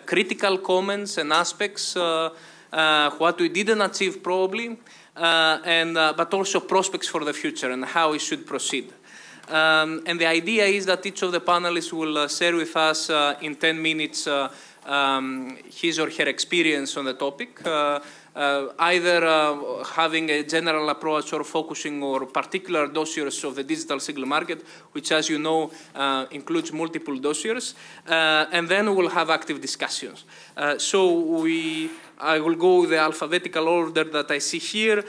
critical comments and aspects, what we didn't achieve probably, but also prospects for the future and how we should proceed. And the idea is that each of the panelists will share with us in 10 minutes his or her experience on the topic, either having a general approach or focusing on particular dossiers of the digital single market, which, as you know, includes multiple dossiers, and then we'll have active discussions. I will go with the alphabetical order that I see here.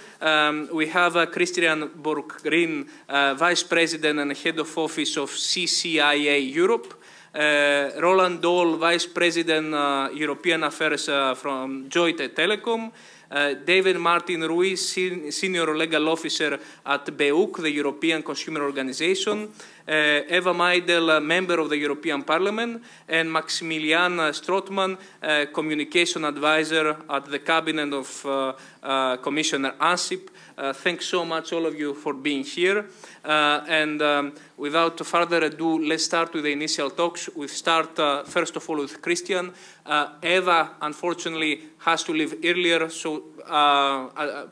We have Christian Borggreen, Vice President and Head of Office of CCIA Europe. Roland Dahl, Vice President, European Affairs from Deutsche Telekom. David Martin Ruiz, Senior Legal Officer at BEUC, the European Consumer Organization. Eva Maydell, Member of the European Parliament. And Maximilian Strotmann, Communication Advisor at the Cabinet of Commissioner Ansip. Thanks so much, all of you, for being here. Without further ado, let's start with the initial talks. We start, first of all, with Christian. Eva, unfortunately, has to leave earlier, so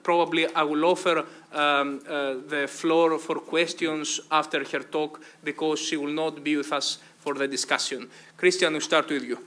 probably I will offer the floor for questions after her talk, because she will not be with us for the discussion. Christian, we'll start with you.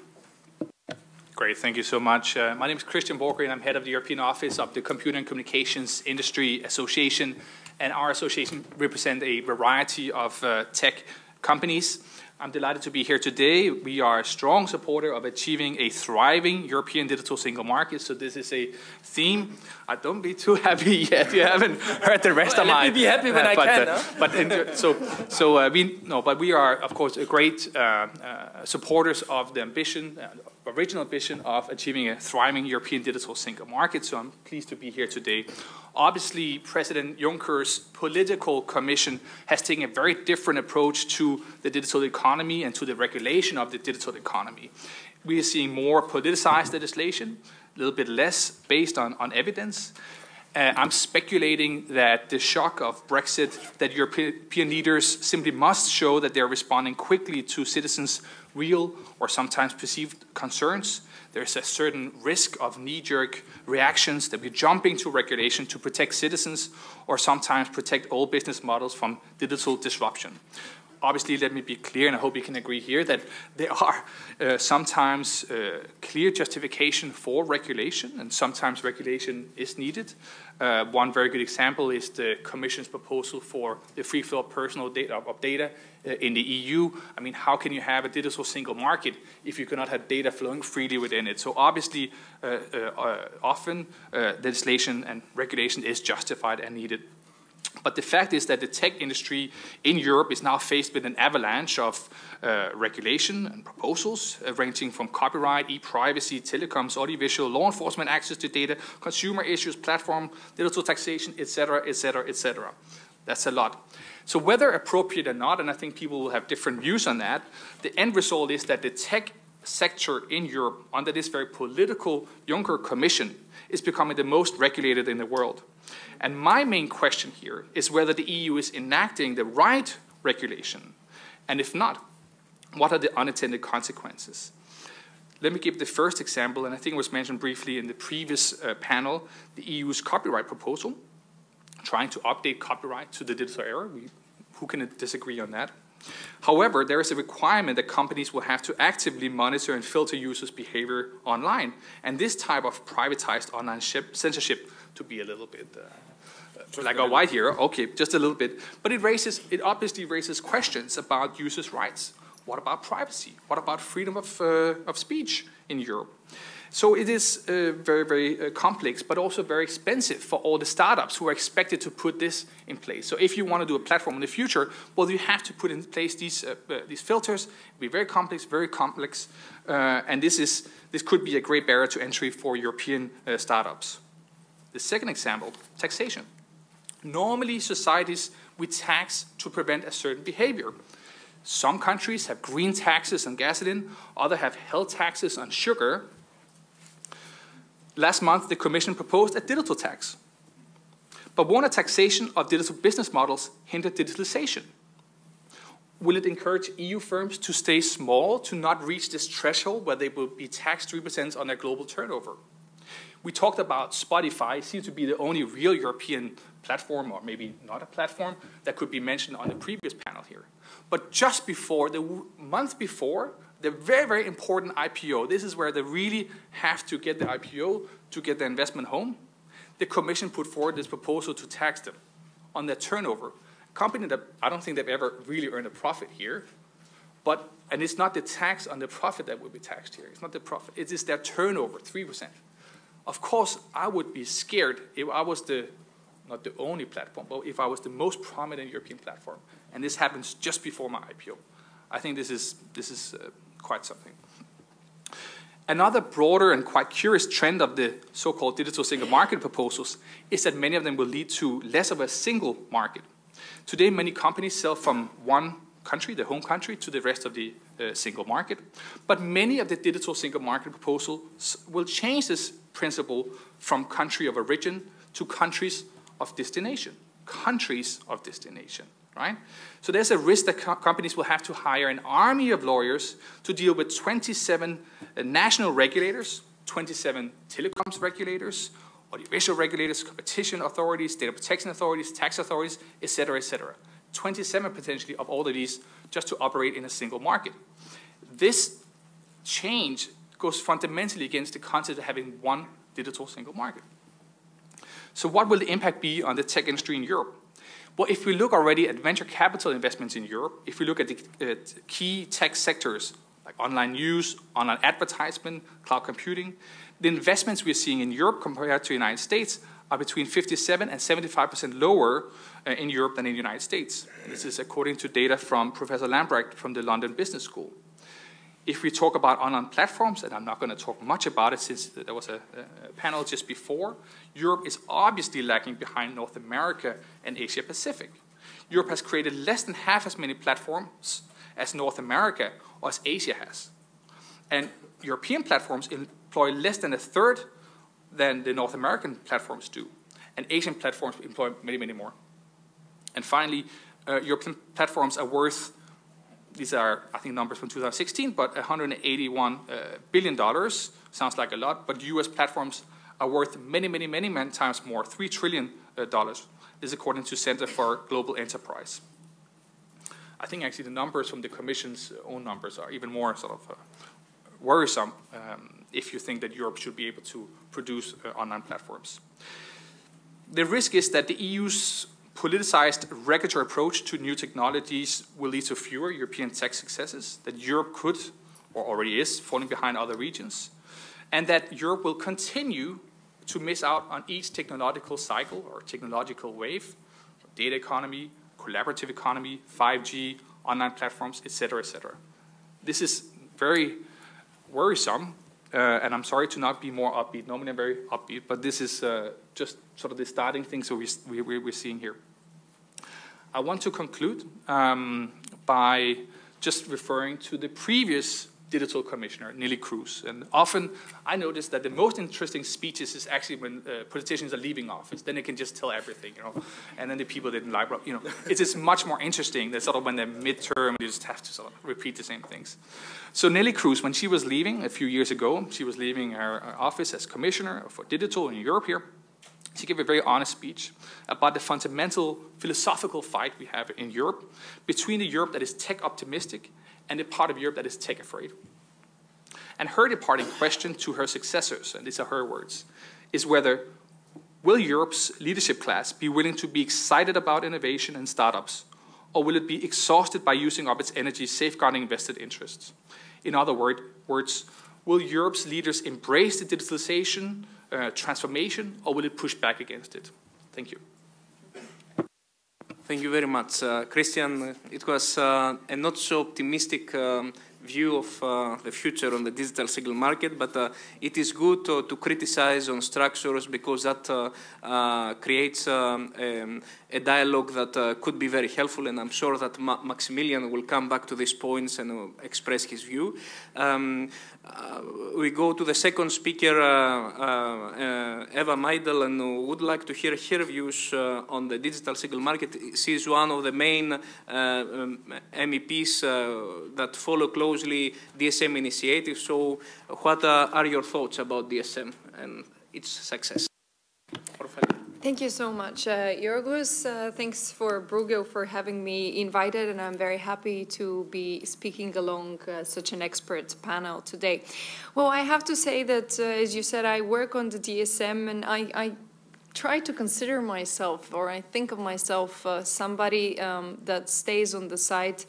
Great, thank you so much. My name is Christian Borggreen. I'm head of the European Office of the Computer and Communications Industry Association, and our association represents a variety of tech companies. I'm delighted to be here today. We are a strong supporter of achieving a thriving European digital single market, so this is a theme. Don't be too happy yet. You haven't heard the rest of mine. Let me be happy when I can. But we are, of course, great supporters of the ambition, original ambition of achieving a thriving European digital single market, so I'm pleased to be here today. Obviously, President Juncker's political commission has taken a very different approach to the digital economy and to the regulation of the digital economy. We are seeing more politicized legislation, a little bit less based on evidence. I'm speculating that the shock of Brexit, that European leaders simply must show that they're responding quickly to citizens' real or sometimes perceived concerns. There's a certain risk of knee-jerk reactions that we're jumping to regulation to protect citizens or sometimes protect old business models from digital disruption. Obviously, let me be clear, and I hope we can agree here, that there are sometimes clear justification for regulation, and sometimes regulation is needed. One very good example is the Commission's proposal for the free flow of personal data in the EU. I mean, how can you have a digital single market if you cannot have data flowing freely within it? So obviously, often legislation and regulation is justified and needed. But the fact is that the tech industry in Europe is now faced with an avalanche of regulation and proposals ranging from copyright, e-privacy, telecoms, audiovisual, law enforcement, access to data, consumer issues, platform, digital taxation, etc., etc., etc. That's a lot. So whether appropriate or not, and I think people will have different views on that, the end result is that the tech sector in Europe, under this very political Juncker Commission, is becoming the most regulated in the world. And my main question here is whether the EU is enacting the right regulation, and if not, what are the unintended consequences? Let me give the first example, and I think it was mentioned briefly in the previous panel, the EU's copyright proposal, trying to update copyright to the digital era. Who can disagree on that? However, there is a requirement that companies will have to actively monitor and filter users' behavior online. And this type of privatized online censorship, to be a little bit black or white here, okay, just a little bit, but it obviously raises questions about users' rights. What about privacy? What about freedom of speech in Europe? So it is very, very complex, but also very expensive for all the startups who are expected to put this in place. So if you want to do a platform in the future, well, you have to put in place these filters. It'll be very complex, and this could be a great barrier to entry for European startups. The second example, taxation. Normally, societies, we tax to prevent a certain behavior. Some countries have green taxes on gasoline, others have health taxes on sugar. Last month, the Commission proposed a digital tax. But won't a taxation of digital business models hinder digitalization? Will it encourage EU firms to stay small, to not reach this threshold where they will be taxed 3% on their global turnover? We talked about Spotify. It seems to be the only real European platform, or maybe not a platform, that could be mentioned on the previous panel here. But just before, the month before, the very, very important IPO, this is where they really have to get the IPO to get the investment home, the Commission put forward this proposal to tax them on their turnover. A company that I don't think they've ever really earned a profit here, and it's not the tax on the profit that will be taxed here. It's not the profit. It is their turnover, 3%. Of course, I would be scared if I was not the only platform, but if I was the most prominent European platform, and this happens just before my IPO. I think this is quite something. Another broader and quite curious trend of the so-called digital single market proposals is that many of them will lead to less of a single market. Today, many companies sell from one country, their home country, to the rest of the single market. But many of the digital single market proposals will change this principle from country of origin to countries of destination. Countries of destination, right? So there's a risk that companies will have to hire an army of lawyers to deal with 27 national regulators, 27 telecoms regulators, audiovisual regulators, competition authorities, data protection authorities, tax authorities, etc., etc. 27 potentially of all of these just to operate in a single market. This change goes fundamentally against the concept of having one digital single market. So what will the impact be on the tech industry in Europe? Well, if we look already at venture capital investments in Europe, if we look at the key tech sectors like online news, online advertisement, cloud computing, the investments we're seeing in Europe compared to the United States are between 57 and 75% lower in Europe than in the United States. And this is according to data from Professor Lambrecht from the London Business School. If we talk about online platforms, and I'm not going to talk much about it since there was a panel just before, Europe is obviously lagging behind North America and Asia Pacific. Europe has created less than half as many platforms as North America or as Asia has. And European platforms employ less than a third than the North American platforms do. And Asian platforms employ many, many more. And finally, European platforms are worth, these are, I think, numbers from 2016, but $181 billion. Sounds like a lot, but US platforms are worth many, many, many, many times more, $3 trillion. This is according to Center for Global Enterprise. I think actually the numbers from the Commission's own numbers are even more sort of worrisome if you think that Europe should be able to produce online platforms. The risk is that the EU's politicized regulatory approach to new technologies will lead to fewer European tech successes, that Europe could, or already is, falling behind other regions, and that Europe will continue to miss out on each technological cycle or technological wave, data economy, collaborative economy, 5G, online platforms, etc., etc. This is very worrisome, and I'm sorry to not be more upbeat. Normally I'm very upbeat, but this is just sort of the starting things that we're seeing here. I want to conclude by just referring to the previous digital commissioner, Neelie Kroes. And often I notice that the most interesting speeches is actually when politicians are leaving office. Then they can just tell everything, you know. And then the people didn't like, you know. It's just much more interesting than sort of when they're midterm, you just have to sort of repeat the same things. So Neelie Kroes, when she was leaving a few years ago, she was leaving her office as commissioner for digital in Europe here. She gave a very honest speech about the fundamental philosophical fight we have in Europe between the Europe that is tech optimistic and the part of Europe that is tech afraid. And her departing question to her successors, and these are her words, is whether will Europe's leadership class be willing to be excited about innovation and startups, or will it be exhausted by using up its energy safeguarding vested interests? In other words, will Europe's leaders embrace the digitalization transformation, or will it push back against it? Thank you. Thank you very much, Christian. It was a not so optimistic view of the future on the digital single market, but it is good to criticize on structures because that creates a dialogue that could be very helpful, and I'm sure that Maximilian will come back to these points and express his view. We go to the second speaker, Eva Maydell, and would like to hear her views on the digital single market. She is one of the main MEPs that follow closely DSM initiatives. So what are your thoughts about DSM and its success? Thank you so much, Georgios. Thanks for Brugge for having me invited, and I'm very happy to be speaking along such an expert panel today. Well, I have to say that, as you said, I work on the DSM, and I try to consider myself, or I think of myself, somebody that stays on the side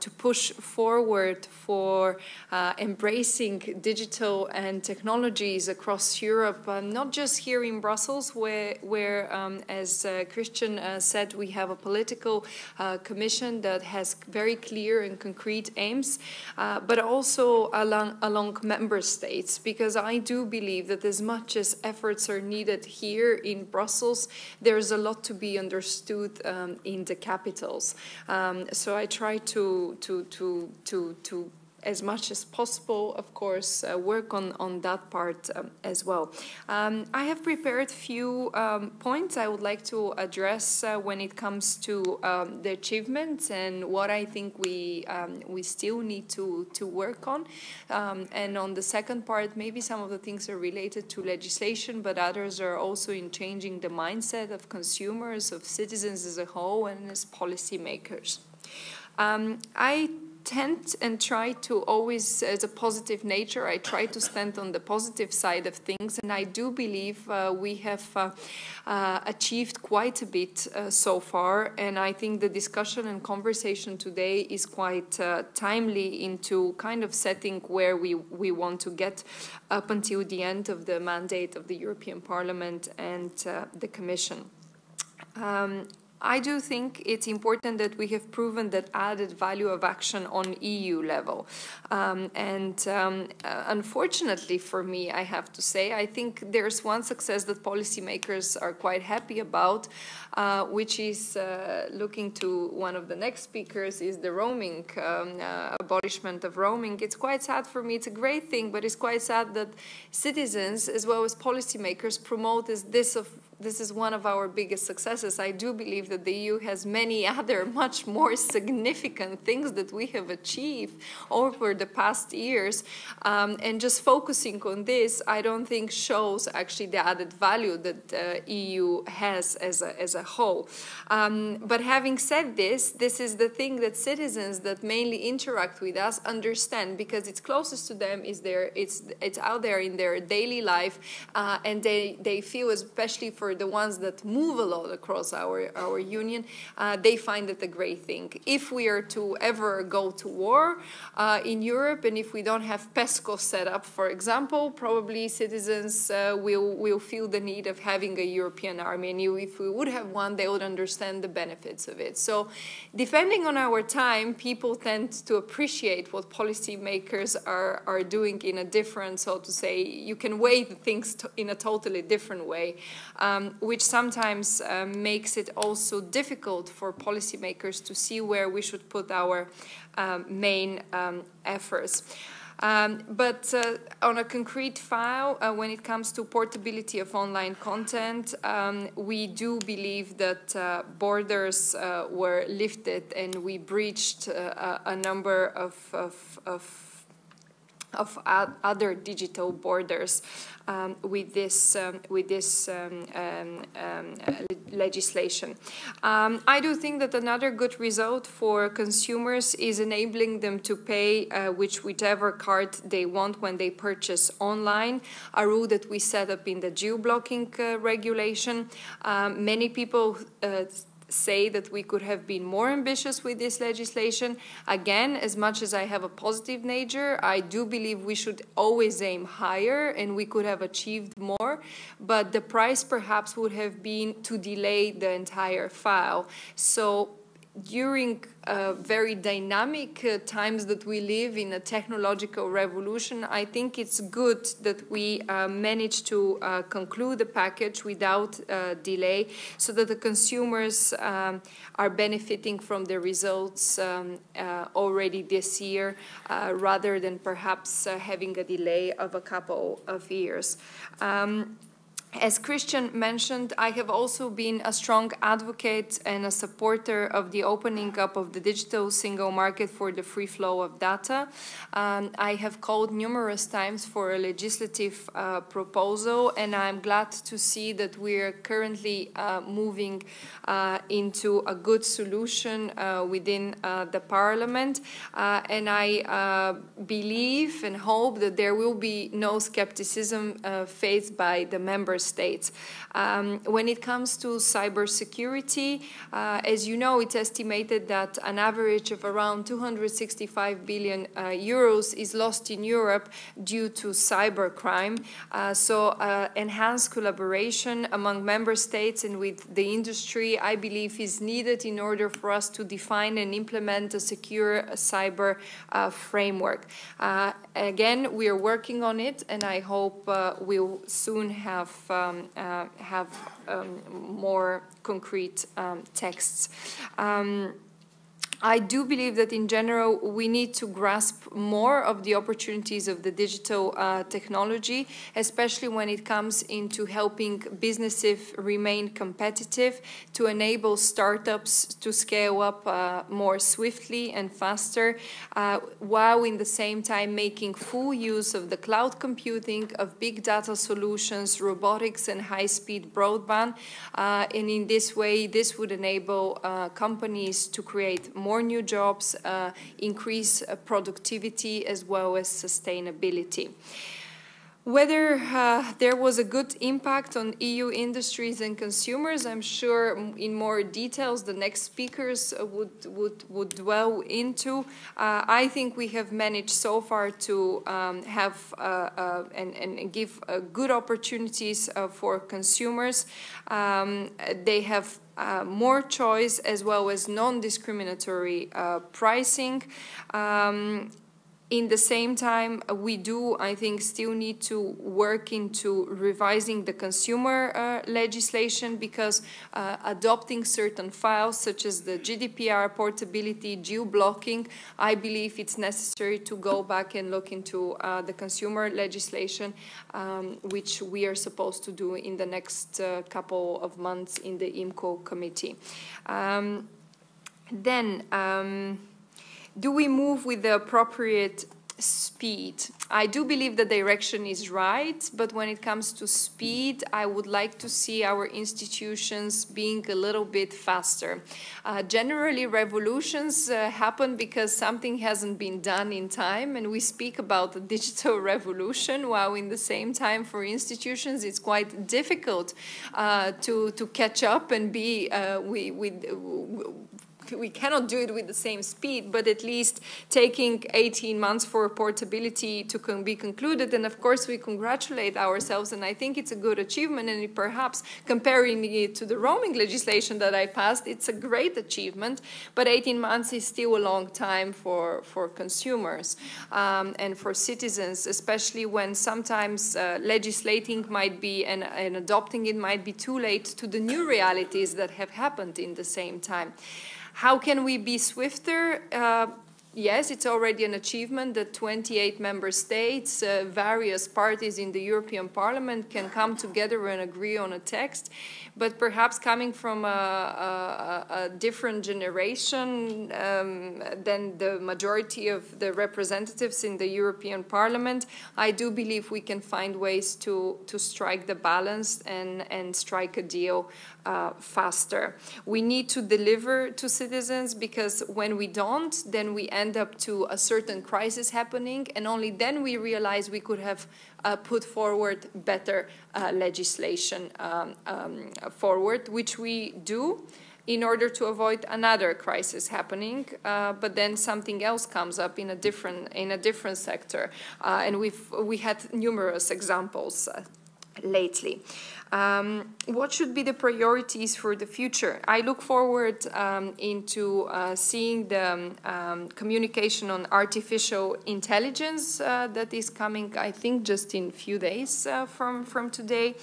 to push forward for embracing digital and technologies across Europe, not just here in Brussels, where as Christian said, we have a political commission that has very clear and concrete aims, but also along member states, because I do believe that as much as efforts are needed here in Brussels, there's a lot to be understood in the capitals. So I try to as much as possible, of course, work on that part as well. I have prepared a few points I would like to address when it comes to the achievements and what I think we still need to work on. And on the second part, maybe some of the things are related to legislation, but others are also in changing the mindset of consumers, of citizens as a whole, and as policymakers. I tend and try to always, as a positive nature, I try to stand on the positive side of things, and I do believe we have achieved quite a bit so far, and I think the discussion and conversation today is quite timely into kind of setting where we want to get up until the end of the mandate of the European Parliament and the Commission. I do think it's important that we have proven that added value of action on EU level. Unfortunately for me, I have to say, I think there's one success that policymakers are quite happy about, which is looking to one of the next speakers, is the roaming, abolishment of roaming. It's quite sad for me. It's a great thing, but it's quite sad that citizens as well as policymakers promote as this is one of our biggest successes. I do believe that the EU has many other much more significant things that we have achieved over the past years. And just focusing on this, I don't think shows actually the added value that the EU has as a whole. But having said this, this is the thing that citizens that mainly interact with us understand, because it's closest to them, it's out there in their daily life, and they feel, especially for the ones that move a lot across our union, they find it a great thing. If we are to ever go to war in Europe, and if we don't have PESCO set up, for example, probably citizens will feel the need of having a European army, and if we would have one, they would understand the benefits of it. So depending on our time, people tend to appreciate what policymakers are doing in a different, so to say, you can weigh the things in a totally different way, which sometimes makes it also difficult for policymakers to see where we should put our main efforts. But on a concrete file, when it comes to portability of online content, we do believe that borders were lifted, and we breached a number of other digital borders with this legislation. I do think that another good result for consumers is enabling them to pay whichever card they want when they purchase online, a rule that we set up in the geo-blocking regulation. Many people say that we could have been more ambitious with this legislation. Again, as much as I have a positive nature, I do believe we should always aim higher, and we could have achieved more, but the price perhaps would have been to delay the entire file. So during very dynamic times that we live in a technological revolution, I think it's good that we manage to conclude the package without delay, so that the consumers are benefiting from the results already this year, rather than perhaps having a delay of a couple of years. As Christian mentioned, I have also been a strong advocate and a supporter of the opening up of the digital single market for the free flow of data. I have called numerous times for a legislative proposal, and I'm glad to see that we're currently moving into a good solution within the Parliament. And I believe and hope that there will be no skepticism faced by the member states. When it comes to cybersecurity, as you know, it's estimated that an average of around 265 billion euros is lost in Europe due to cybercrime. So enhanced collaboration among member states and with the industry, I believe, is needed in order for us to define and implement a secure cyber framework. Again, we are working on it, and I hope we'll soon have more concrete texts. I do believe that in general we need to grasp more of the opportunities of the digital technology, especially when it comes into helping businesses remain competitive, to enable startups to scale up more swiftly and faster, while in the same time making full use of the cloud computing, of big data solutions, robotics and high-speed broadband. And in this way, this would enable companies to create more new jobs, increase productivity as well as sustainability. Whether there was a good impact on EU industries and consumers, I'm sure in more details the next speakers would dwell into. I think we have managed so far to have and give good opportunities for consumers. They have more choice as well as non-discriminatory pricing. In the same time, we do, I think, still need to work into revising the consumer legislation, because adopting certain files such as the GDPR, portability, geo-blocking, I believe it's necessary to go back and look into the consumer legislation, which we are supposed to do in the next couple of months in the IMCO committee. Do we move with the appropriate speed? I do believe the direction is right, but when it comes to speed, I would like to see our institutions being a little bit faster. Generally, revolutions happen because something hasn't been done in time, and we speak about the digital revolution, while in the same time for institutions it's quite difficult to catch up and be we cannot do it with the same speed, but at least taking 18 months for portability to be concluded. And of course, we congratulate ourselves, and I think it's a good achievement. And perhaps comparing it to the roaming legislation that I passed, it's a great achievement. But 18 months is still a long time for consumers and for citizens, especially when sometimes legislating might be and adopting it might be too late to the new realities that have happened in the same time. How can we be swifter? Yes, it's already an achievement that 28 member states, various parties in the European Parliament can come together and agree on a text. But perhaps coming from a different generation than the majority of the representatives in the European Parliament, I do believe we can find ways to strike the balance and strike a deal faster. We need to deliver to citizens, because when we don't, then we end up to a certain crisis happening, and only then we realize we could have put forward better legislation forward, which we do in order to avoid another crisis happening, but then something else comes up in a different sector, and we had numerous examples lately. What should be the priorities for the future? I look forward into seeing the communication on artificial intelligence that is coming, I think, just in a few days from today.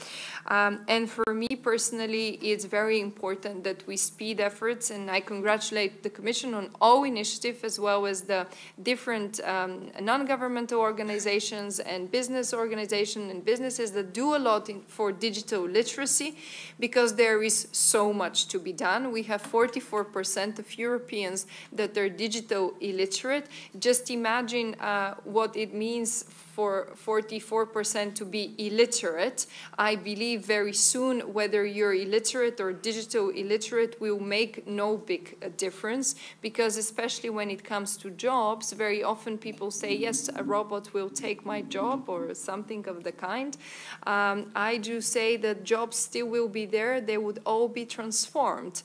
And for me personally, it's very important that we speed efforts, and I congratulate the Commission on all initiatives as well as the different non-governmental organizations and business organizations and businesses that do a lot for digital literacy, because there is so much to be done. We have 44% of Europeans that are digital illiterate. Just imagine what it means for 44% to be illiterate. I believe very soon whether you're illiterate or digital illiterate will make no big difference, because especially when it comes to jobs, very often people say, yes, a robot will take my job or something of the kind. I do say that jobs still will be there. They would all be transformed.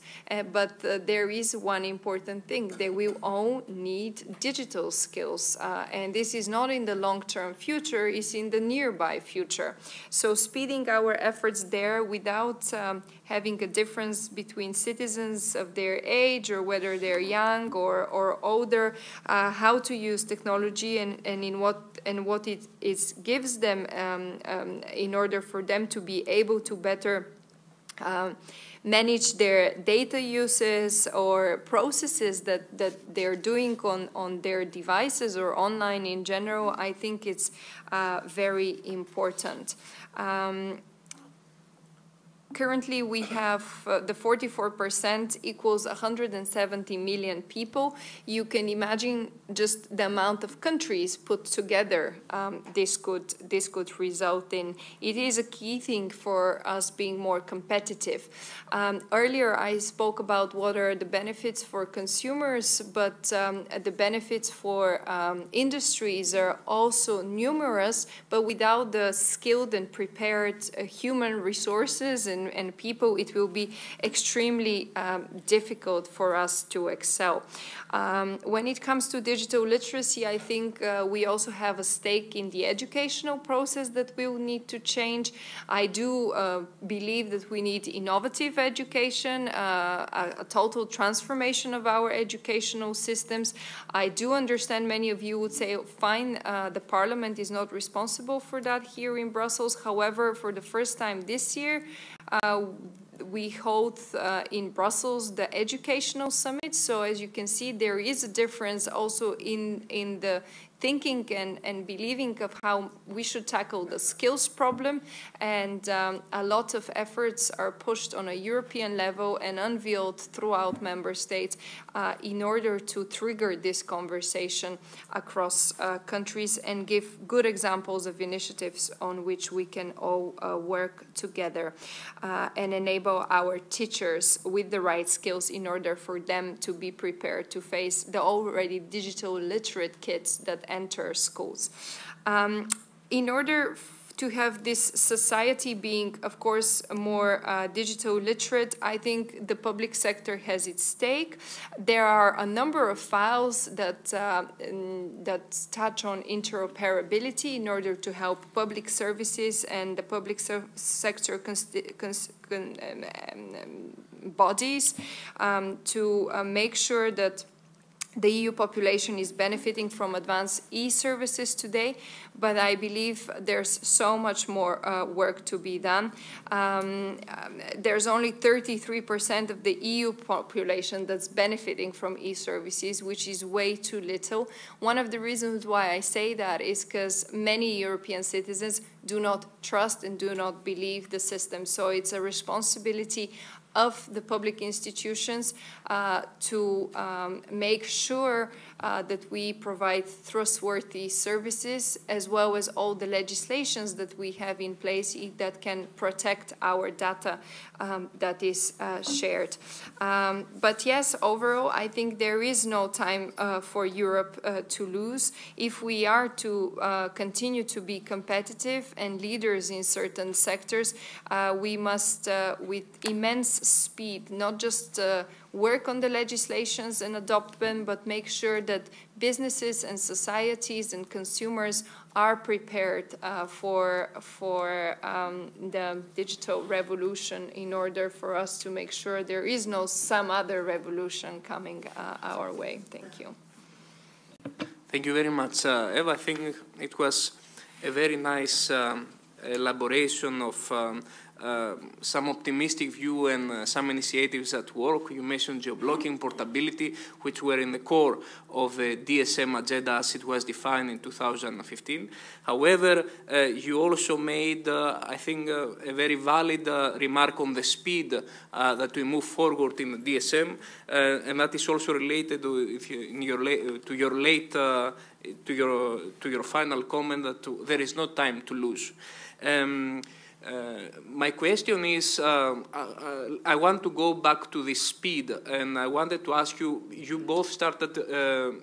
But there is one important thing. They will all need digital skills. And this is not in the long-term future, is in the nearby future. So speeding our efforts there without having a difference between citizens of their age or whether they're young or older, how to use technology and in what it gives them in order for them to be able to better manage their data uses or processes that they're doing on their devices or online in general. I think it's very important. Currently, we have the 44% equals 170 million people. You can imagine just the amount of countries put together this could result in. It is a key thing for us being more competitive. Earlier, I spoke about what are the benefits for consumers, but the benefits for industries are also numerous, but without the skilled and prepared human resources and people, it will be extremely difficult for us to excel. When it comes to digital literacy, I think we also have a stake in the educational process that we will need to change. I do believe that we need innovative education, a total transformation of our educational systems. I do understand many of you would say, fine, the Parliament is not responsible for that here in Brussels. However, for the first time this year, we hold in Brussels the educational summit. So as you can see, there is a difference also in the thinking and believing of how we should tackle the skills problem, and a lot of efforts are pushed on a European level and unveiled throughout member states in order to trigger this conversation across countries and give good examples of initiatives on which we can all work together and enable our teachers with the right skills in order for them to be prepared to face the already digital literate kids that enter schools. In order to have this society being, of course, more digital literate, I think the public sector has its stake. There are a number of files that touch on interoperability in order to help public services and the public sector bodies to make sure that the EU population is benefiting from advanced e-services today, but I believe there's so much more work to be done. There's only 33% of the EU population that's benefiting from e-services, which is way too little. One of the reasons why I say that is because many European citizens do not trust and do not believe the system. So it's a responsibility of the public institutions to make sure that we provide trustworthy services, as well as all the legislations that we have in place that can protect our data that is shared. But yes, overall, I think there is no time for Europe to lose. If we are to continue to be competitive and leaders in certain sectors, we must, with immense speed, not just work on the legislations and adopt them, but make sure that businesses and societies and consumers are prepared for the digital revolution in order for us to make sure there is no some other revolution coming our way. Thank you. Thank you very much, Eva. I think it was a very nice elaboration of some optimistic view and some initiatives at work. You mentioned geo-blocking, portability, which were in the core of the DSM agenda as it was defined in 2015. However, you also made, I think, a very valid remark on the speed that we move forward in the DSM, and that is also related to your final comment that there is no time to lose. My question is, I want to go back to the speed, and I wanted to ask you, you both started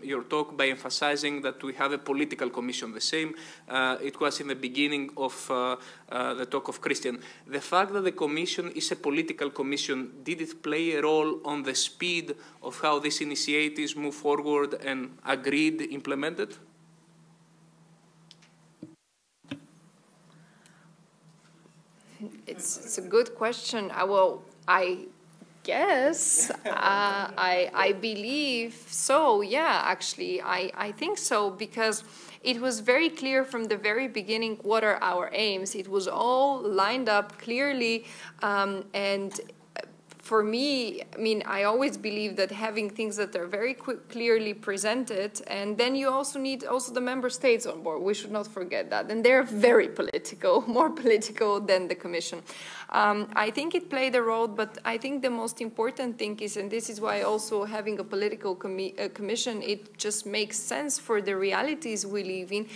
your talk by emphasizing that we have a political commission, the same it was in the beginning of the talk of Christian. The fact that the commission is a political commission, did it play a role on the speed of how these initiatives move forward and agreed, implemented? It's a good question. Well, I guess I believe so. Yeah, actually, I think so, because it was very clear from the very beginning what are our aims. It was all lined up clearly, and for me, I mean, I always believe that having things that are very clearly presented, and then you also need the member states on board. We should not forget that. And they're very political, more political than the Commission. I think it played a role, but I think the most important thing is, and this is why also having a political commission, it just makes sense for the realities we live in.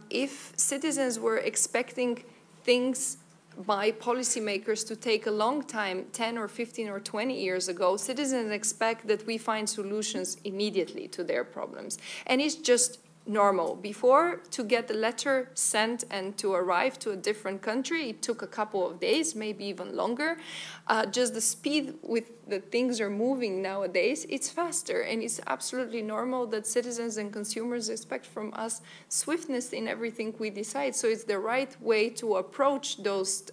If citizens were expecting things by policymakers to take a long time, 10 or 15 or 20 years ago, citizens expect that we find solutions immediately to their problems. And it's just normal. Before, to get a letter sent and to arrive to a different country, it took a couple of days, maybe even longer. Just the speed with the things are moving nowadays, it's faster. And it's absolutely normal that citizens and consumers expect from us swiftness in everything we decide. So it's the right way to approach those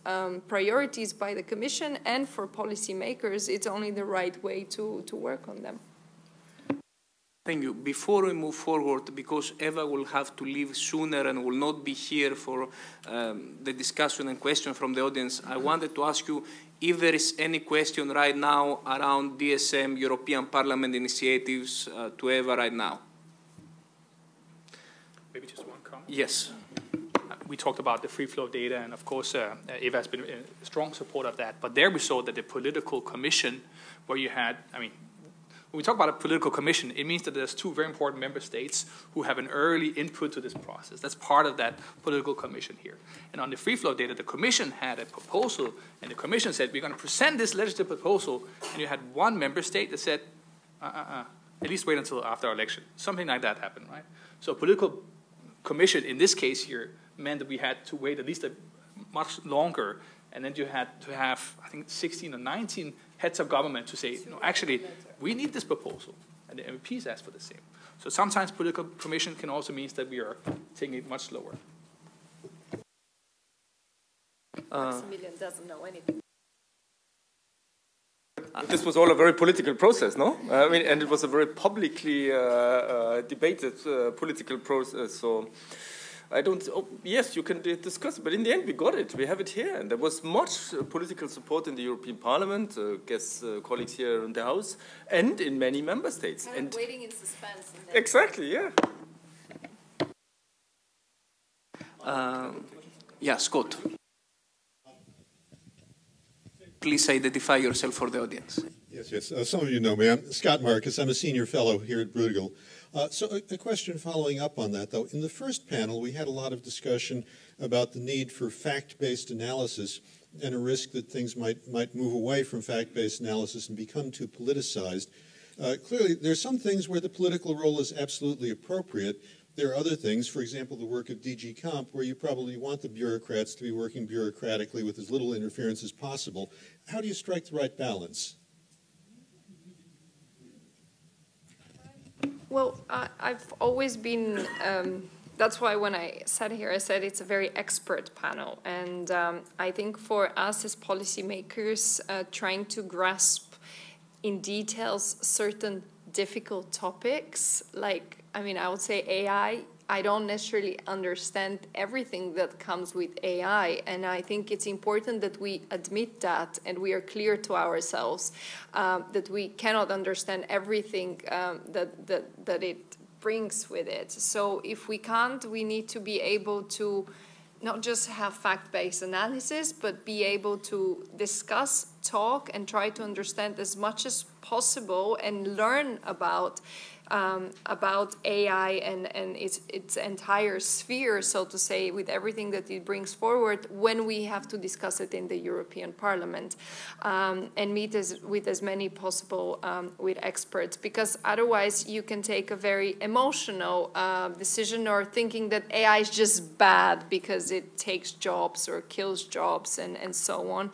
priorities by the Commission, and for policymakers, it's only the right way to work on them. Thank you. Before we move forward, because Eva will have to leave sooner and will not be here for the discussion and question from the audience, I wanted to ask you if there is any question right now around DSM, European Parliament initiatives to Eva right now. Maybe just one comment? Yes. We talked about the free flow of data, and of course, Eva has been a strong support of that. But there we saw that the political commission, where you had, I mean, when we talk about a political commission, it means that there's two very important member states who have an early input to this process. That's part of that political commission here. And on the free flow data, the commission had a proposal, and the commission said, we're going to present this legislative proposal, and you had one member state that said, at least wait until after our election. Something like that happened, right? So political commission, in this case here, meant that we had to wait at least much longer, and then you had to have, I think, 16 or 19 heads of government to say, no, actually, we need this proposal. And the MEPs asked for the same. So sometimes political commission can also mean that we are taking it much slower. Maximilian doesn't know anything. This was all a very political process, no? I mean, and it was a very publicly debated political process. So I don't. Oh, yes, you can discuss, but in the end, we got it. We have it here, and there was much political support in the European Parliament, colleagues here in the House, and in many member states. And waiting in suspense. Exactly. Yeah. Yeah, Scott. Please identify yourself for the audience. Yes. Some of you know me. I'm Scott Marcus. I'm a senior fellow here at Bruegel. So a question following up on that, though. In the first panel, we had a lot of discussion about the need for fact-based analysis and a risk that things might move away from fact-based analysis and become too politicized. Clearly, there are some things where the political role is absolutely appropriate. There are other things, for example, the work of DG Comp, where you probably want the bureaucrats to be working bureaucratically with as little interference as possible. How do you strike the right balance? Well, I've always been That's why when I sat here, I said it's a very expert panel. And I think for us as policymakers, trying to grasp in details certain difficult topics, like, I mean, I would say AI, I don't necessarily understand everything that comes with AI, and I think it's important that we admit that and we are clear to ourselves that we cannot understand everything that it brings with it. So if we can't, we need to be able to not just have fact-based analysis, but be able to discuss, talk, and try to understand as much as possible and learn about AI and its entire sphere, so to say, with everything that it brings forward when we have to discuss it in the European Parliament, and meet with as many possible with experts, because otherwise you can take a very emotional decision or thinking that AI is just bad because it takes jobs or kills jobs and so on.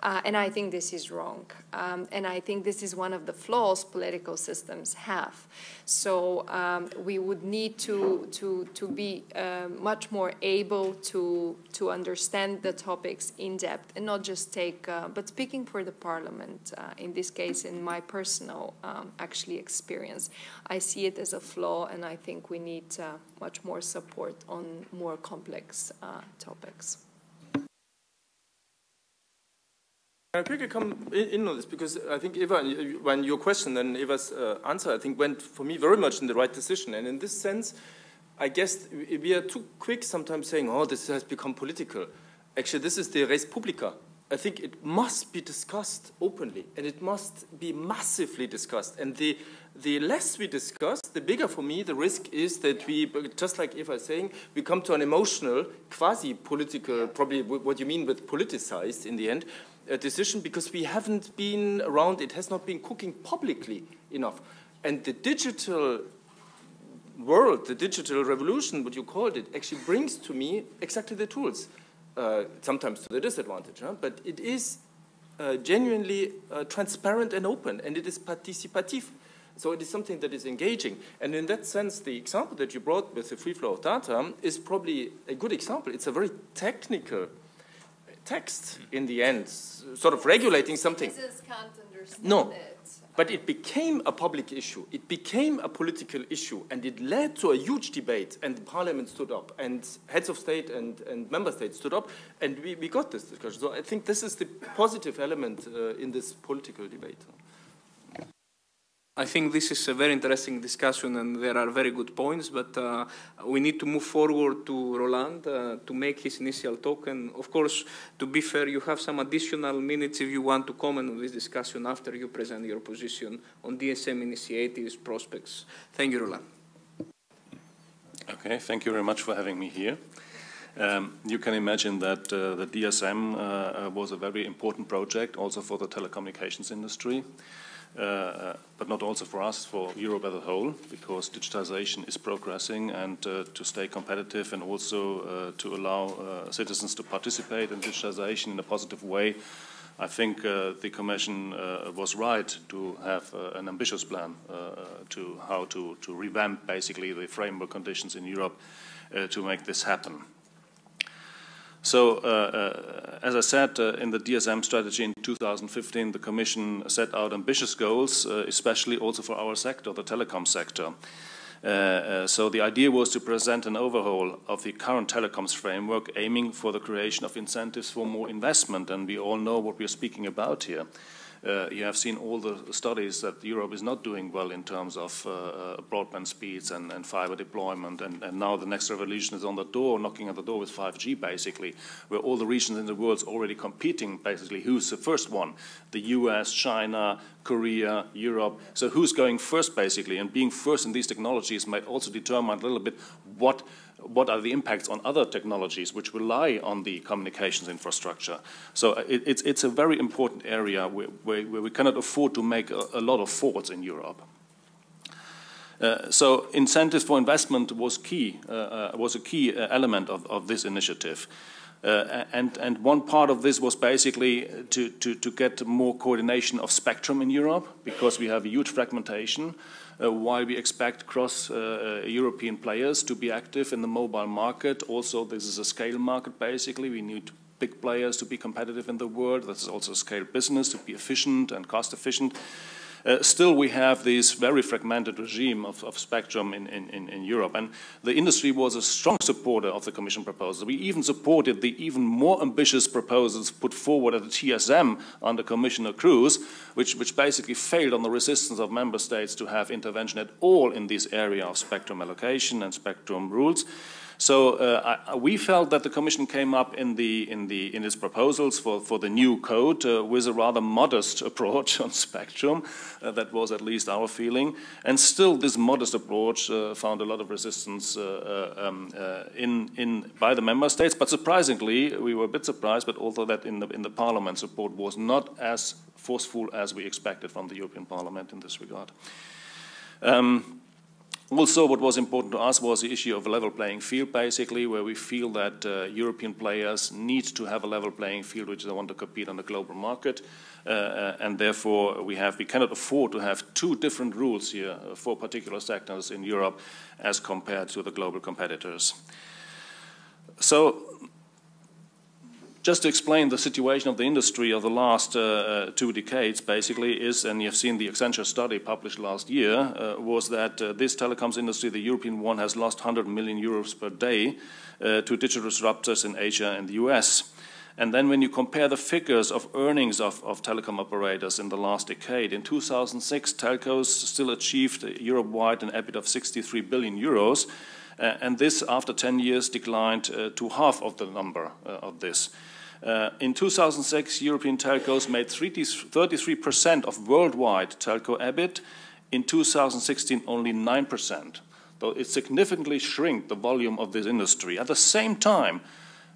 And I think this is wrong. And I think this is one of the flaws political systems have. So we would need to be much more able to understand the topics in depth and not just take, but speaking for the Parliament, in this case, in my personal actually experience, I see it as a flaw, and I think we need much more support on more complex topics. Can I quickly come in on this, because I think Eva, when your question and Eva's answer, I think went for me very much in the right decision. And in this sense, I guess we are too quick sometimes saying, oh, this has become political. Actually, this is the res publica. I think it must be discussed openly, and it must be massively discussed. And the less we discuss, the bigger for me the risk is that we, just like Eva is saying, we come to an emotional, quasi-political, probably what you mean with politicized in the end, decision, because we haven't been around, it has not been cooking publicly enough. And the digital world, the digital revolution, what you called it, actually brings to me exactly the tools. Sometimes to the disadvantage, huh? But it is genuinely transparent and open, and it is participative. So it is something that is engaging. And in that sense, the example that you brought with the free flow of data is probably a good example. It's a very technical text in the end, sort of regulating something. Citizens can't understand no. it. But it became a public issue. It became a political issue, and it led to a huge debate, and the Parliament stood up, and heads of state and member states stood up, and we got this discussion. So I think this is the positive element in this political debate. I think this is a very interesting discussion, and there are very good points, but we need to move forward to Roland to make his initial talk. And of course, to be fair, you have some additional minutes if you want to comment on this discussion after you present your position on DSM initiatives, prospects. Thank you, Roland. Okay, thank you very much for having me here. You can imagine that the DSM was a very important project also for the telecommunications industry. But not also for us, for Europe as a whole, because digitization is progressing, and to stay competitive and also to allow citizens to participate in digitization in a positive way, I think the Commission was right to have an ambitious plan to how to revamp basically the framework conditions in Europe to make this happen. So, as I said, in the DSM strategy in 2015, the Commission set out ambitious goals, especially also for our sector, the telecom sector. So the idea was to present an overhaul of the current telecoms framework, aiming for the creation of incentives for more investment, and we all know what we are speaking about here. You have seen all the studies that Europe is not doing well in terms of broadband speeds and fiber deployment, and now the next revolution is on the door, knocking at the door with 5G basically, where all the regions in the world are already competing basically who's the first one, the US, China, Korea, Europe. So who's going first basically, and being first in these technologies might also determine a little bit what are the impacts on other technologies which rely on the communications infrastructure. So it's a very important area where we cannot afford to make a lot of faults in Europe. So incentives for investment was a key element of this initiative. And one part of this was basically to get more coordination of spectrum in Europe, because we have a huge fragmentation, while we expect cross-European players to be active in the mobile market. Also, this is a scale market, basically. We need big players to be competitive in the world. This is also a scale business, to be efficient and cost-efficient. Still, we have this very fragmented regime of spectrum in Europe. And the industry was a strong supporter of the Commission proposal. We even supported the even more ambitious proposals put forward at the DSM under Commissioner Ruiz, which basically failed on the resistance of member states to have intervention at all in this area of spectrum allocation and spectrum rules. So we felt that the Commission came up in its proposals for the new code with a rather modest approach on spectrum. That was at least our feeling. And still, this modest approach found a lot of resistance by the member states. But surprisingly, we were a bit surprised, but also that in the Parliament support was not as forceful as we expected from the European Parliament in this regard. Also, what was important to us was the issue of a level playing field, basically, where we feel that European players need to have a level playing field which they want to compete on the global market. And therefore, we cannot afford to have two different rules here for particular sectors in Europe as compared to the global competitors. So, just to explain the situation of the industry of the last 2 decades, basically, and you've seen the Accenture study published last year, was that this telecoms industry, the European one, has lost 100 million euros per day to digital disruptors in Asia and the US. And then when you compare the figures of earnings of telecom operators in the last decade, in 2006, telcos still achieved Europe-wide an EBIT of 63 billion euros, and this, after 10 years, declined to half of the number of this. In 2006, European telcos made 33% of worldwide telco EBIT. In 2016, only 9%. So it significantly shrank the volume of this industry. At the same time,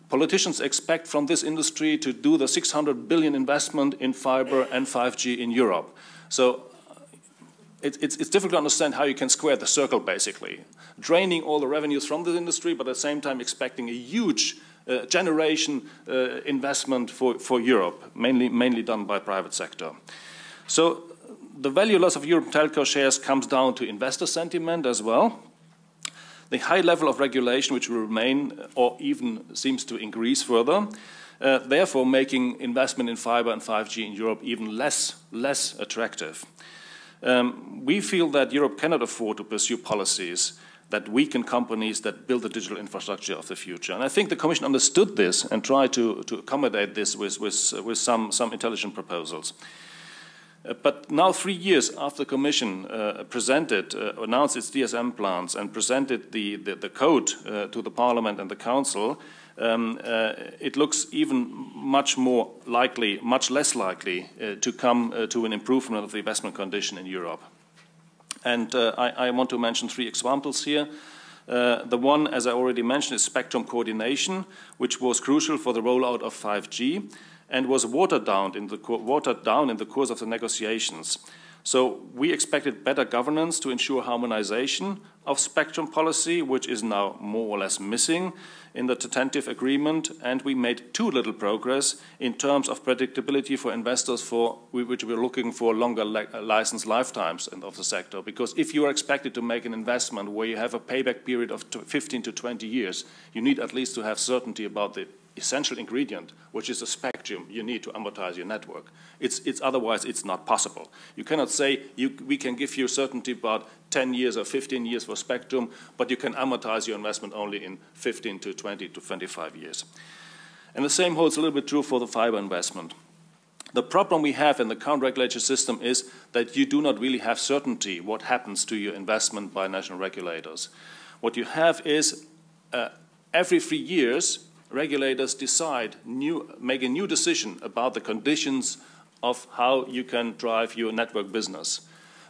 politicians expect from this industry to do the 600 billion investment in fiber and 5G in Europe. So it's difficult to understand how you can square the circle, basically. Draining all the revenues from the industry, but at the same time expecting a huge generation investment for Europe, mainly done by private sector. So the value loss of European telco shares comes down to investor sentiment as well. The high level of regulation, which will remain or even seems to increase further, therefore making investment in fiber and 5G in Europe even less attractive. We feel that Europe cannot afford to pursue policies that weaken companies that build the digital infrastructure of the future. And I think the Commission understood this and tried to accommodate this with some intelligent proposals. But now, 3 years after the Commission announced its DSM plans and presented the code to the Parliament and the Council, it looks even much less likely to come to an improvement of the investment condition in Europe. And I want to mention 3 examples here. The one, as I already mentioned, is spectrum coordination, which was crucial for the rollout of 5G and was watered down in the course of the negotiations. So we expected better governance to ensure harmonization of spectrum policy, which is now more or less missing in the tentative agreement, and we made too little progress in terms of predictability for investors which were looking for longer license lifetimes of the sector. Because if you are expected to make an investment where you have a payback period of 15 to 20 years, you need at least to have certainty about the essential ingredient, which is the spectrum you need to amortize your network. Otherwise, it's not possible. You cannot say we can give you certainty about 10 years or 15 years for spectrum, but you can amortize your investment only in 15 to 20 to 25 years. And the same holds a little bit true for the fiber investment. The problem we have in the current regulatory system is that you do not really have certainty what happens to your investment by national regulators. What you have is every 3 years, regulators make a new decision about the conditions of how you can drive your network business.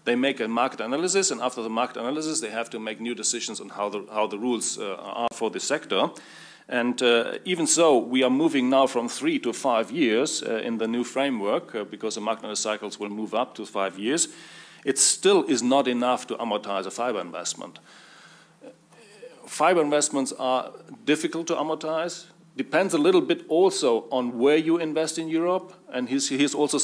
They make a market analysis, and after the market analysis, they have to make new decisions on how the rules are for the sector. And even so, we are moving now from 3 to 5 years in the new framework, because the market analysis cycles will move up to 5 years. It still is not enough to amortize a fiber investment. Fiber investments are difficult to amortize depends a little bit also on where you invest in Europe, and here's also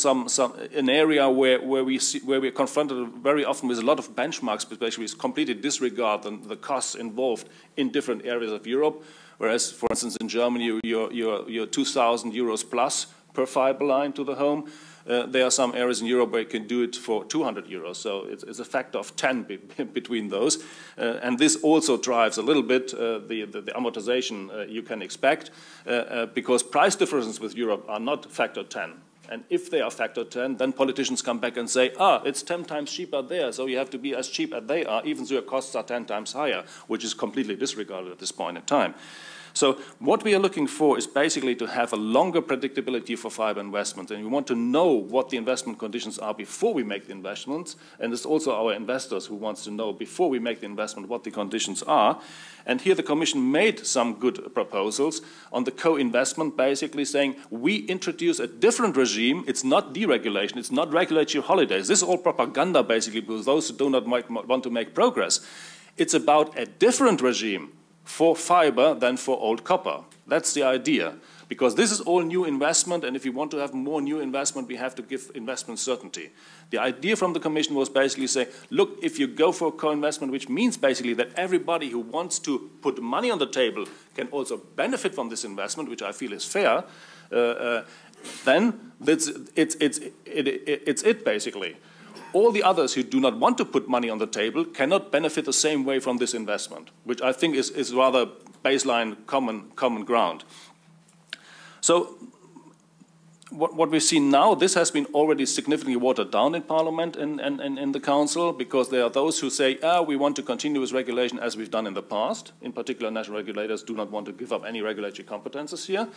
an area where we're confronted very often with a lot of benchmarks, especially with completely disregard the costs involved in different areas of Europe. Whereas, for instance, in Germany, you're 2,000 euros plus per fiber line to the home. There are some areas in Europe where you can do it for 200 euros, so it's a factor of 10 between those. And this also drives a little bit the amortization you can expect, because price differences with Europe are not factor 10. And if they are factor 10, then politicians come back and say, it's 10 times cheaper there, so you have to be as cheap as they are, even though your costs are 10 times higher, which is completely disregarded at this point in time. So what we are looking for is basically to have a longer predictability for fiber investments, and we want to know what the investment conditions are before we make the investments, and it's also our investors who wants to know before we make the investment what the conditions are. And here the Commission made some good proposals on the co-investment, basically saying we introduce a different regime. It's not deregulation, it's not regulatory holidays. This is all propaganda, basically, because those who do not want to make progress. It's about a different regime for fiber than for old copper. That's the idea. Because this is all new investment, and if you want to have more new investment, we have to give investment certainty. The idea from the Commission was basically say, look, if you go for co-investment, which means basically that everybody who wants to put money on the table can also benefit from this investment, which I feel is fair, then it's it basically. All the others who do not want to put money on the table cannot benefit the same way from this investment, which I think is rather baseline common ground. So what we see now, this has been already significantly watered down in Parliament and in the Council, because there are those who say, we want to continue with regulation as we've done in the past. In particular, national regulators do not want to give up any regulatory competences here.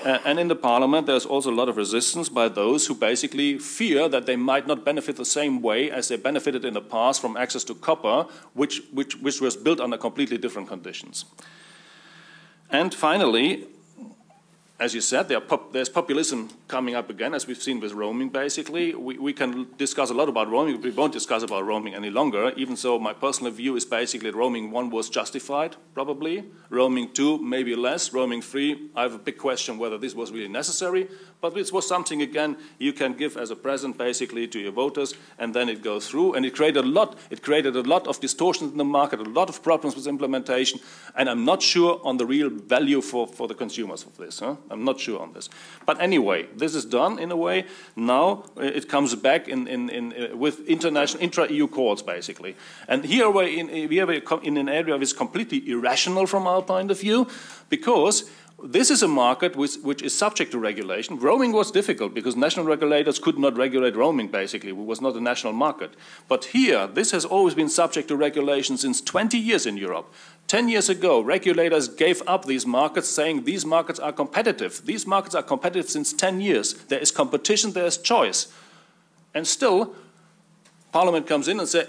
And in the Parliament, there's also a lot of resistance by those who basically fear that they might not benefit the same way as they benefited in the past from access to copper, which was built under completely different conditions. And finally, as you said, there's populism coming up again, as we've seen with roaming, basically. We can discuss a lot about roaming, but we won't discuss about roaming any longer, even so my personal view is basically that roaming 1 was justified, probably. Roaming 2, maybe less. Roaming 3, I have a big question whether this was really necessary, but this was something, again, you can give as a present, basically, to your voters, and then it goes through, and it created a lot of distortions in the market, a lot of problems with implementation, and I'm not sure on the real value for the consumers of this. I'm not sure on this. But anyway, this is done in a way. Now it comes back with international intra-EU courts, basically. And here we are in an area which is completely irrational from our point of view, because this is a market which is subject to regulation. Roaming was difficult because national regulators could not regulate roaming, basically. It was not a national market. But here, this has always been subject to regulation since 20 years in Europe. 10 years ago, regulators gave up these markets, saying these markets are competitive. These markets are competitive since 10 years. There is competition, there is choice. And still, Parliament comes in and says,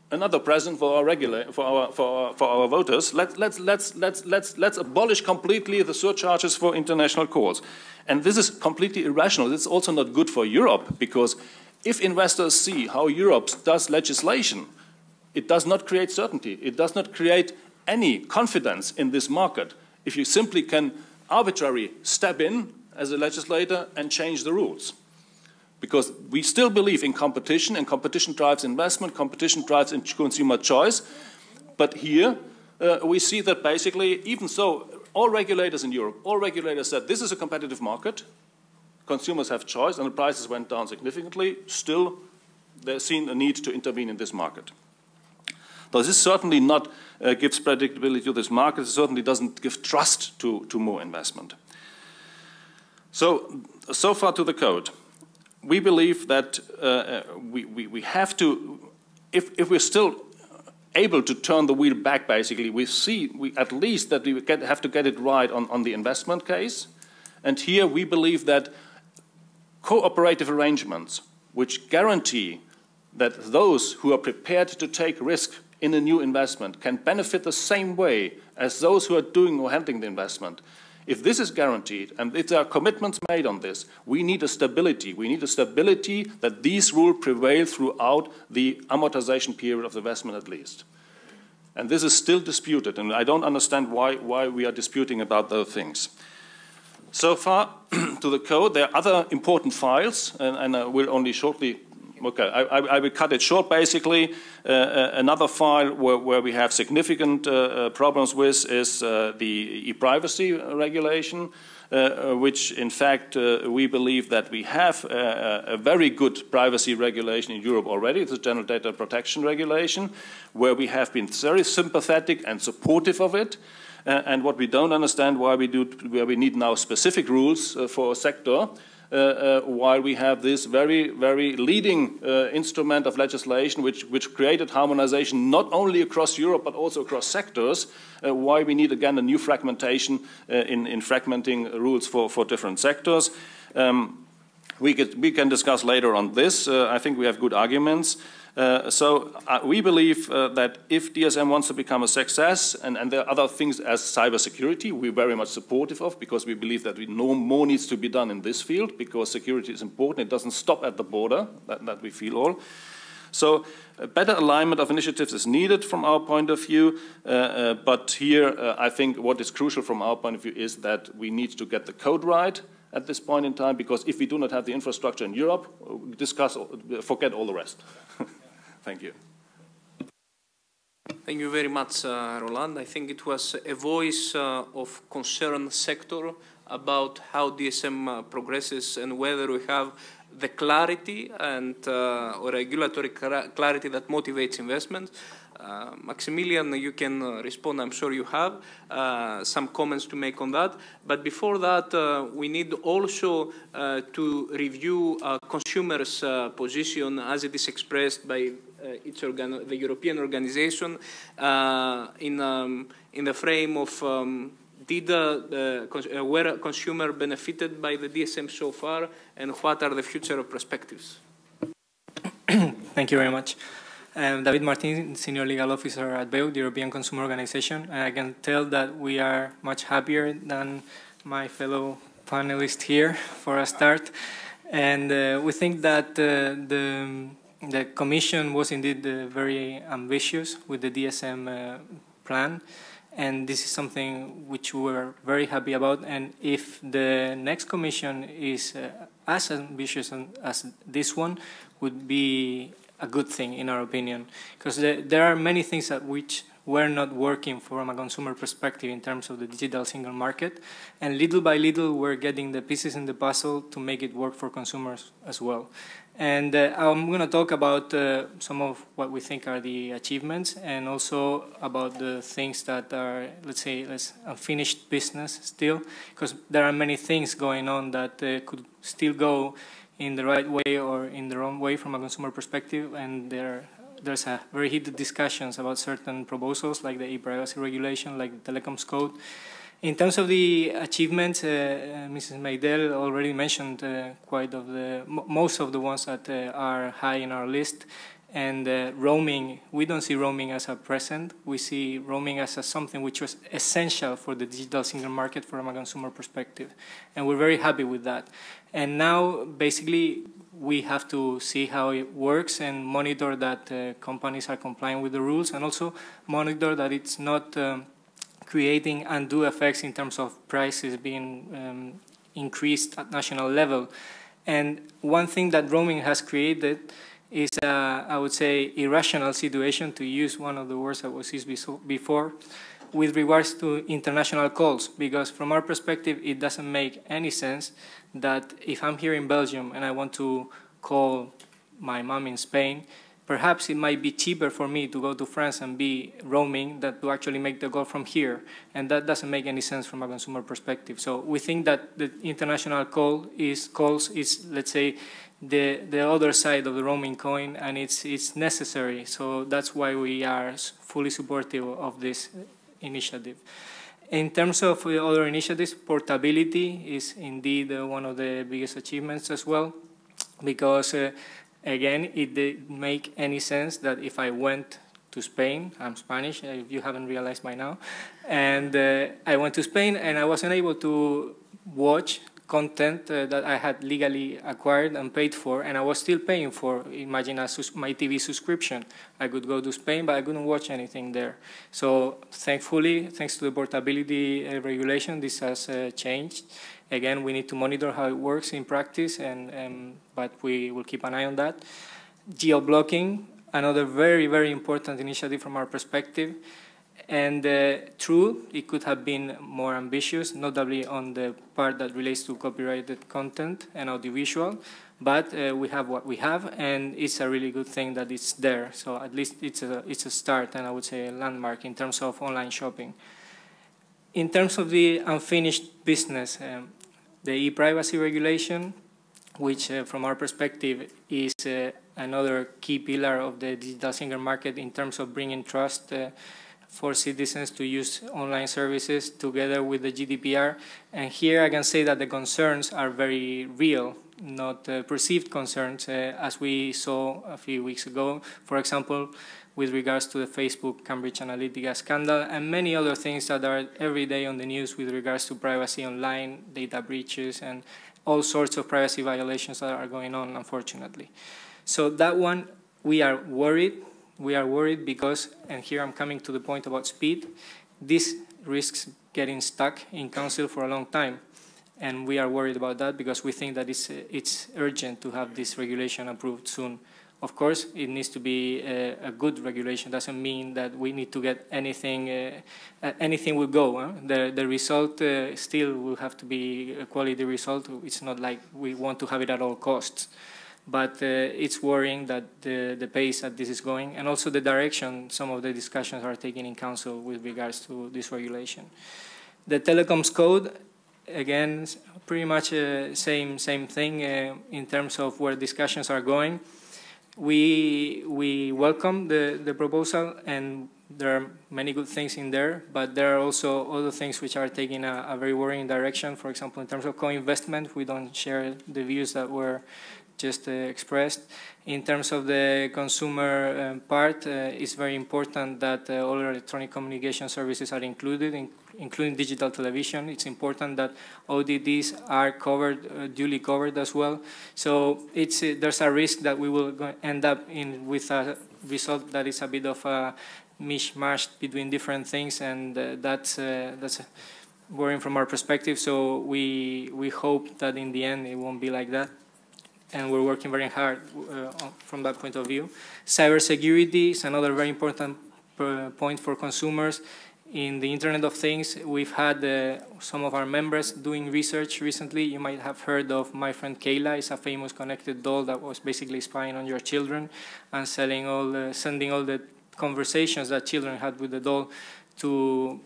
another present for our voters. Let's abolish completely the surcharges for international calls. And this is completely irrational. It's also not good for Europe, because if investors see how Europe does legislation, it does not create certainty. It does not create any confidence in this market if you simply can arbitrarily step in as a legislator and change the rules. Because we still believe in competition, and competition drives investment, competition drives consumer choice. But here we see that basically, even so, all regulators in Europe, all regulators said this is a competitive market, consumers have choice, and the prices went down significantly. Still, they're seen a need to intervene in this market. So this certainly not gives predictability to this market. It certainly doesn't give trust to more investment. So far to the code. We believe that we have to, if we're still able to turn the wheel back, basically, we at least that we have to get it right on the investment case. And here we believe that cooperative arrangements which guarantee that those who are prepared to take risk in a new investment can benefit the same way as those who are doing or handling the investment. If this is guaranteed, and if there are commitments made on this, we need a stability. We need a stability that these rules prevail throughout the amortization period of the investment at least. And this is still disputed, and I don't understand why we are disputing about those things. So far to the code, there are other important files, and I will only shortly, okay, I will cut it short basically. Another file where we have significant problems with is the e-privacy regulation, which in fact we believe that we have a very good privacy regulation in Europe already. It's the General Data Protection Regulation, where we have been very sympathetic and supportive of it. And what we don't understand where we need now specific rules for a sector, while we have this very, very leading instrument of legislation which created harmonization not only across Europe but also across sectors, why we need again a new fragmentation in fragmenting rules for different sectors. We can discuss later on this. I think we have good arguments. So we believe that if DSM wants to become a success, and there are other things as cybersecurity, we're very much supportive of, because we believe that no more needs to be done in this field, because security is important. It doesn't stop at the border, that we feel all. So a better alignment of initiatives is needed from our point of view, but here I think what is crucial from our point of view is that we need to get the code right at this point in time, because if we do not have the infrastructure in Europe, forget all the rest. Thank you. Thank you very much, Roland. I think it was a voice of concerned sector about how DSM progresses and whether we have the clarity and or regulatory clarity that motivates investment. Maximilian, you can respond. I'm sure you have some comments to make on that. But before that, we need also to review consumers' position as it is expressed by the European organization in the frame of where consumer benefited by the DSM so far, and what are the future perspectives? Thank you very much. David Martin, Senior Legal Officer at BEUC, the European Consumer Organization. And I can tell that we are much happier than my fellow panelists here for a start. And we think that the Commission was indeed very ambitious with the DSM plan. And this is something which we were very happy about. And if the next Commission is as ambitious as this one, would be a good thing in our opinion, because there are many things that which were not working from a consumer perspective in terms of the digital single market, and little by little we're getting the pieces in the puzzle to make it work for consumers as well. And I'm going to talk about some of what we think are the achievements, and also about the things that are, let's say, unfinished business still, because there are many things going on that could still go in the right way or in the wrong way from a consumer perspective, and there's a very heated discussions about certain proposals like the e-privacy regulation, like the telecoms code. In terms of the achievements, Mrs. Maydell already mentioned most of the ones that are high in our list. And roaming, we don't see roaming as a present. We see roaming as something which was essential for the digital single market from a consumer perspective. And we're very happy with that. And now, basically, we have to see how it works and monitor that companies are complying with the rules, and also monitor that it's not creating undue effects in terms of prices being increased at national level. And one thing that roaming has created is, I would say, irrational situation, to use one of the words that was used before, with regards to international calls, because from our perspective, it doesn't make any sense that if I'm here in Belgium and I want to call my mom in Spain, perhaps it might be cheaper for me to go to France and be roaming than to actually make the call from here. And that doesn't make any sense from a consumer perspective. So we think that the international calls is, let's say, the other side of the roaming coin, and it's necessary. So that's why we are fully supportive of this initiative. In terms of the other initiatives, portability is indeed one of the biggest achievements as well, because again, it didn't make any sense that if I went to Spain, I'm Spanish, if you haven't realized by now, and I went to Spain and I wasn't able to watch content that I had legally acquired and paid for, and I was still paying for. Imagine my TV subscription. I could go to Spain, but I couldn't watch anything there. So thankfully, thanks to the portability regulation, this has changed. Again, we need to monitor how it works in practice, but we will keep an eye on that. Geo-blocking, another very, very important initiative from our perspective. And true, it could have been more ambitious, notably on the part that relates to copyrighted content and audiovisual, but we have what we have, and it's a really good thing that it's there. So at least it's a start, and I would say a landmark in terms of online shopping. In terms of the unfinished business, the e-privacy regulation, which from our perspective is another key pillar of the digital single market in terms of bringing trust for citizens to use online services together with the GDPR. And here I can say that the concerns are very real, not perceived concerns, as we saw a few weeks ago, for example, with regards to the Facebook Cambridge Analytica scandal and many other things that are every day on the news with regards to privacy online, data breaches, and all sorts of privacy violations that are going on, unfortunately. So that one, we are worried. We are worried because, and here I'm coming to the point about speed, this risks getting stuck in council for a long time. And we are worried about that because we think that it's urgent to have this regulation approved soon. Of course, it needs to be a good regulation. Doesn't mean that we need to get anything, anything will go. Huh? The result still will have to be a quality result. It's not like we want to have it at all costs. But it's worrying that the pace that this is going, and also the direction some of the discussions are taking in council with regards to this regulation. The telecoms code, again, pretty much same thing in terms of where discussions are going. We welcome the proposal, and there are many good things in there, but there are also other things which are taking a very worrying direction. For example, in terms of co-investment, we don't share the views that were just expressed. In terms of the consumer part, it's very important that all electronic communication services are included, including digital television. It's important that ODDs are covered, duly covered as well. So there's a risk that we will end up with a result that is a bit of a mishmash between different things, and that's worrying from our perspective. So we hope that in the end it won't be like that. And we're working very hard from that point of view. Cybersecurity is another very important point for consumers. In the Internet of Things, we've had some of our members doing research recently. You might have heard of My Friend Kayla. It's a famous connected doll that was basically spying on your children and sending all the conversations that children had with the doll to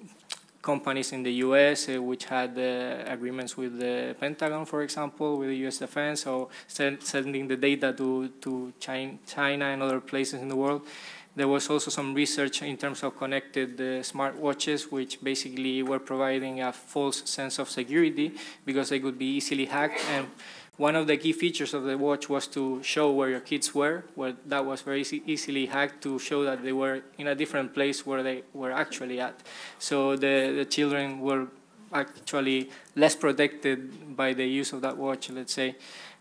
companies in the US, which had agreements with the Pentagon, for example, with the US Defense, or sending the data to China and other places in the world. There was also some research in terms of connected smartwatches, which basically were providing a false sense of security because they could be easily hacked. And one of the key features of the watch was to show where your kids were, where that was very easily hacked to show that they were in a different place where they were actually at. So the children were actually less protected by the use of that watch, let's say.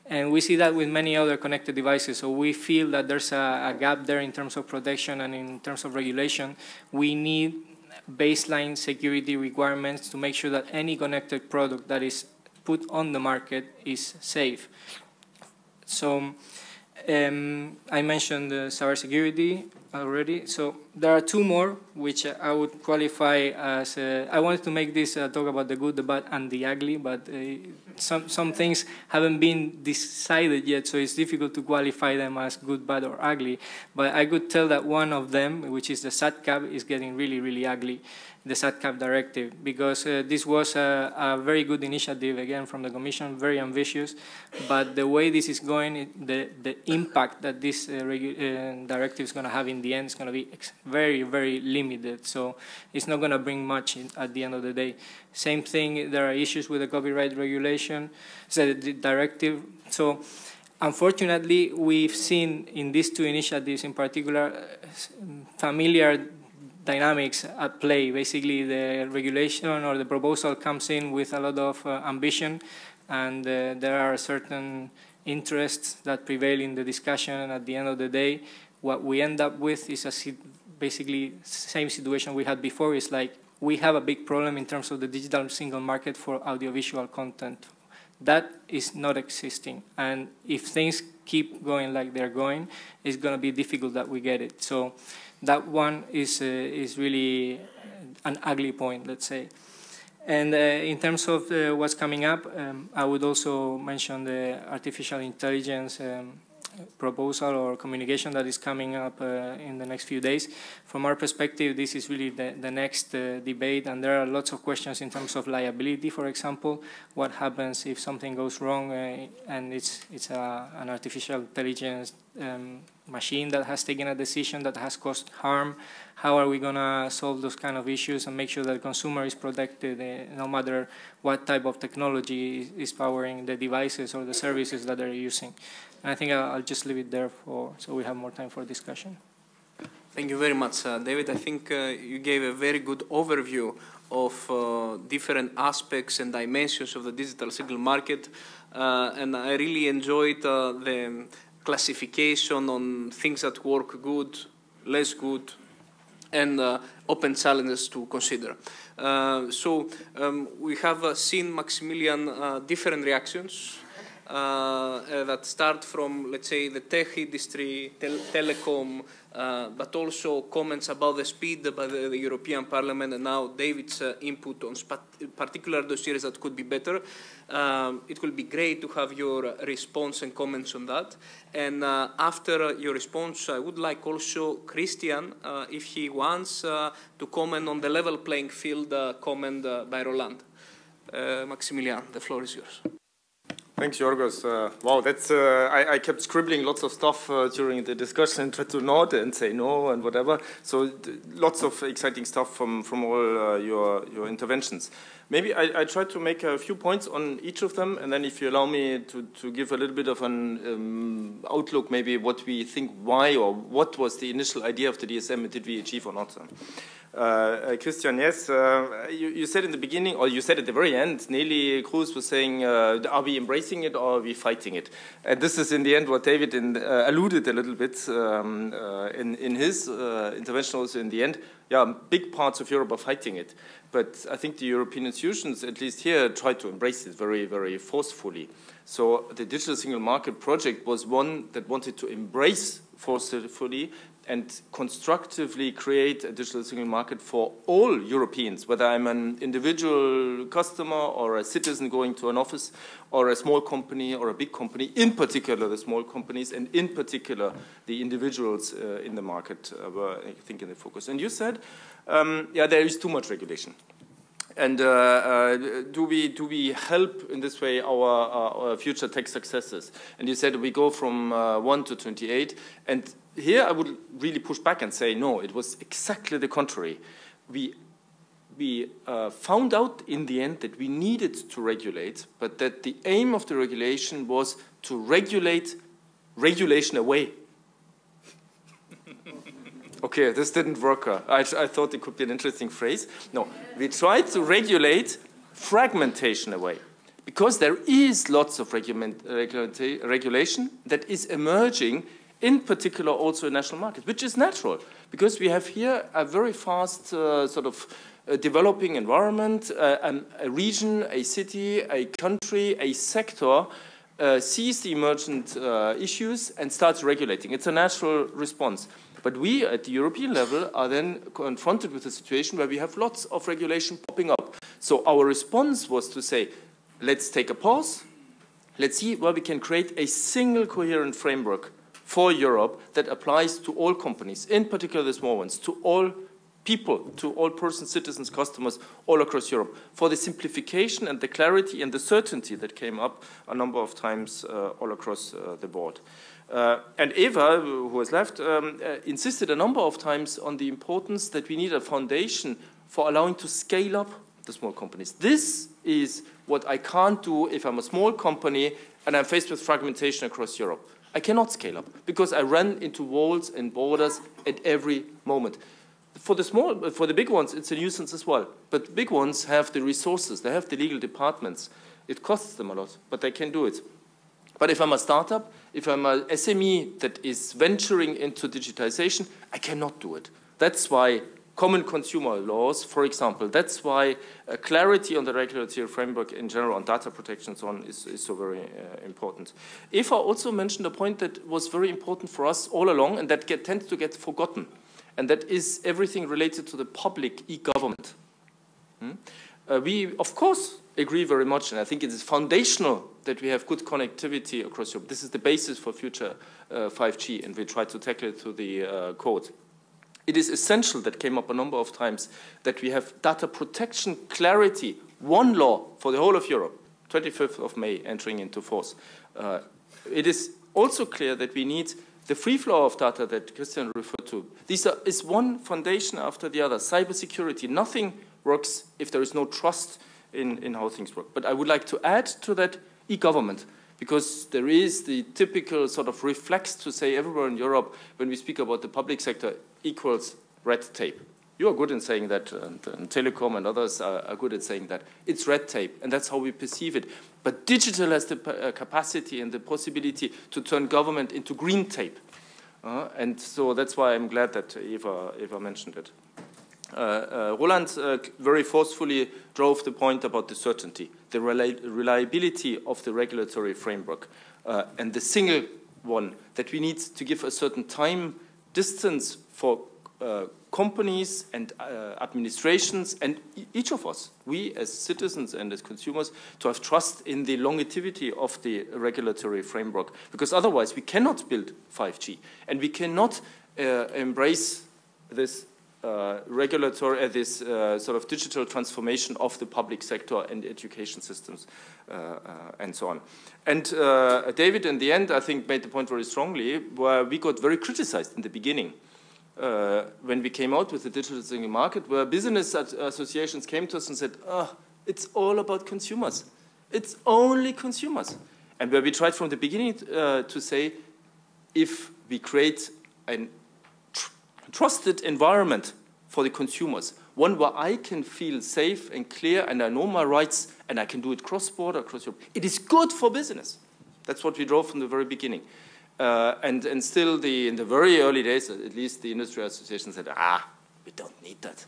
And we see that with many other connected devices. So we feel that there's a gap there in terms of protection and in terms of regulation. We need baseline security requirements to make sure that any connected product that is put on the market is safe. So I mentioned cybersecurity already. So there are two more which I would qualify as, I wanted to make this talk about the good, the bad, and the ugly, but some things haven't been decided yet, so it's difficult to qualify them as good, bad, or ugly. But I could tell that one of them, which is the SATCAP, is getting really, really ugly, the SATCAP directive, because this was a very good initiative, again, from the Commission, very ambitious, but the way this is going, the impact that this directive is going to have in the end is going to be very, very limited, so it's not going to bring much at the end of the day. Same thing, there are issues with the copyright regulation, so the directive. So unfortunately, we've seen in these two initiatives in particular familiar dynamics at play. Basically, the regulation or the proposal comes in with a lot of ambition, and there are certain interests that prevail in the discussion, and at the end of the day, what we end up with is basically same situation we had before. It's like we have a big problem in terms of the digital single market for audiovisual content. That is not existing, and if things keep going like they're going, it's going to be difficult that we get it. So that one is really an ugly point, let's say. And in terms of what's coming up, I would also mention the artificial intelligence proposal or communication that is coming up in the next few days. From our perspective, this is really the next debate, and there are lots of questions in terms of liability, for example. What happens if something goes wrong and it's an artificial intelligence machine that has taken a decision that has caused harm? How are we going to solve those kind of issues and make sure that the consumer is protected no matter what type of technology is powering the devices or the services that they're using? And I think I'll just leave it there so we have more time for discussion. Thank you very much, David. I think you gave a very good overview of different aspects and dimensions of the digital single market, and I really enjoyed the classification on things that work good, less good, and open challenges to consider. We have seen, Maximilian, different reactions that start from, let's say, the tech industry, telecom, but also comments about the speed by the European Parliament, and now David's input on particular dossiers that could be better. It will be great to have your response and comments on that. And after your response, I would like also Christian, if he wants, to comment on the level playing field comment by Roland. Maximilian, the floor is yours. Thanks, Georgios. Wow, that's I kept scribbling lots of stuff during the discussion and tried to nod and say no and whatever. So lots of exciting stuff from all your interventions. Maybe I try to make a few points on each of them, and then if you allow me to give a little bit of an outlook, maybe what we think, why or what was the initial idea of the DSM and did we achieve or not. Christian, yes, you said in the beginning, or you said at the very end, Nelly Cruz was saying, are we embracing it or are we fighting it? And this is in the end what David alluded a little bit in his intervention also in the end. Yeah, big parts of Europe are fighting it. But I think the European institutions, at least here, try to embrace it very, very forcefully. So the Digital Single Market project was one that wanted to embrace forcefully and constructively create a digital single market for all Europeans, whether I'm an individual customer or a citizen going to an office or a small company or a big company, in particular the small companies and in particular the individuals in the market were, I think, in the focus. And you said, yeah, there is too much regulation. And do we help in this way our future tech successes? And you said we go from 1 to 28. And here I would really push back and say, no, it was exactly the contrary. We found out in the end that we needed to regulate, but that the aim of the regulation was to regulate regulation away. Okay, this didn't work. I thought it could be an interesting phrase. No, we tried to regulate fragmentation away. Because there is lots of regulation that is emerging, in particular also in national markets, which is natural. Because we have here a very fast sort of developing environment, a region, a city, a country, a sector sees the emergent issues and starts regulating. It's a natural response. But we, at the European level, are then confronted with a situation where we have lots of regulation popping up. So our response was to say, let's take a pause. Let's see where we can create a single coherent framework for Europe that applies to all companies, in particular the small ones, to all people, to all persons, citizens, customers, all across Europe, for the simplification and the clarity and the certainty that came up a number of times all across the board. And Eva, who has left, insisted a number of times on the importance that we need a foundation for allowing to scale up the small companies. This is what I can't do if I'm a small company and I'm faced with fragmentation across Europe. I cannot scale up because I run into walls and borders at every moment. For the big ones, it's a nuisance as well. But the big ones have the resources, they have the legal departments. It costs them a lot, but they can do it. But if I'm a startup, if I'm a SME that is venturing into digitization, I cannot do it. That's why common consumer laws, for example, that's why clarity on the regulatory framework in general on data protection and so on is so very important. Eva also mentioned a point that was very important for us all along and that tends to get forgotten. And that is everything related to the public e-government. We, of course, agree very much, and I think it is foundational that we have good connectivity across Europe. This is the basis for future 5G, and we try to tackle it through the code. It is essential, that came up a number of times, that we have data protection clarity, one law for the whole of Europe, 25th of May entering into force. It is also clear that we need the free flow of data that Christian referred to. This is one foundation after the other. Cybersecurity, nothing works if there is no trust in how things work. But I would like to add to that e-government, because there is the typical sort of reflex to say everywhere in Europe, when we speak about the public sector, equals red tape. You are good in saying that, and Telecom and others are good at saying that. It's red tape, and that's how we perceive it. But digital has the capacity and the possibility to turn government into green tape. And so that's why I'm glad that Eva mentioned it. Roland very forcefully drove the point about the certainty, the reliability of the regulatory framework, and the single one, that we need to give a certain time distance for companies and administrations and each of us, we as citizens and as consumers, to have trust in the longevity of the regulatory framework, because otherwise we cannot build 5G and we cannot embrace this regulatory, sort of digital transformation of the public sector and education systems and so on. And David, in the end, I think made the point very strongly, where we got very criticized in the beginning when we came out with the digital single market, where business associations came to us and said, oh, it's all about consumers. It's only consumers. And where we tried from the beginning to say, if we create a trusted environment for the consumers, one where I can feel safe and clear and I know my rights and I can do it cross-border, across Europe, it is good for business. That's what we drove from the very beginning. And still, in the very early days, at least the industry association said, we don't need that.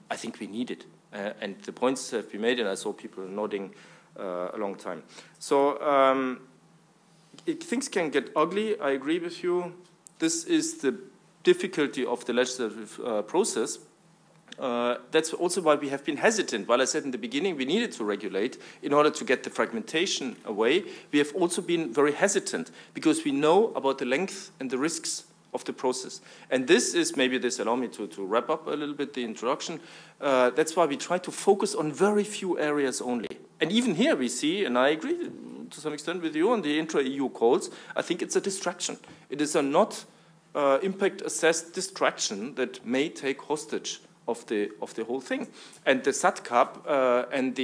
I think we need it. And the points have been made, and I saw people nodding a long time. So things can get ugly. I agree with you. This is the difficulty of the legislative process. That's also why we have been hesitant. While I said in the beginning we needed to regulate in order to get the fragmentation away, we have also been very hesitant because we know about the length and the risks of the process. And this is, maybe this allow me to wrap up a little bit the introduction, that's why we try to focus on very few areas only. And even here we see, and I agree to some extent with you on the intra-EU calls, I think it's a distraction. It is a not impact-assessed distraction that may take hostage of the whole thing. And the SATCAP and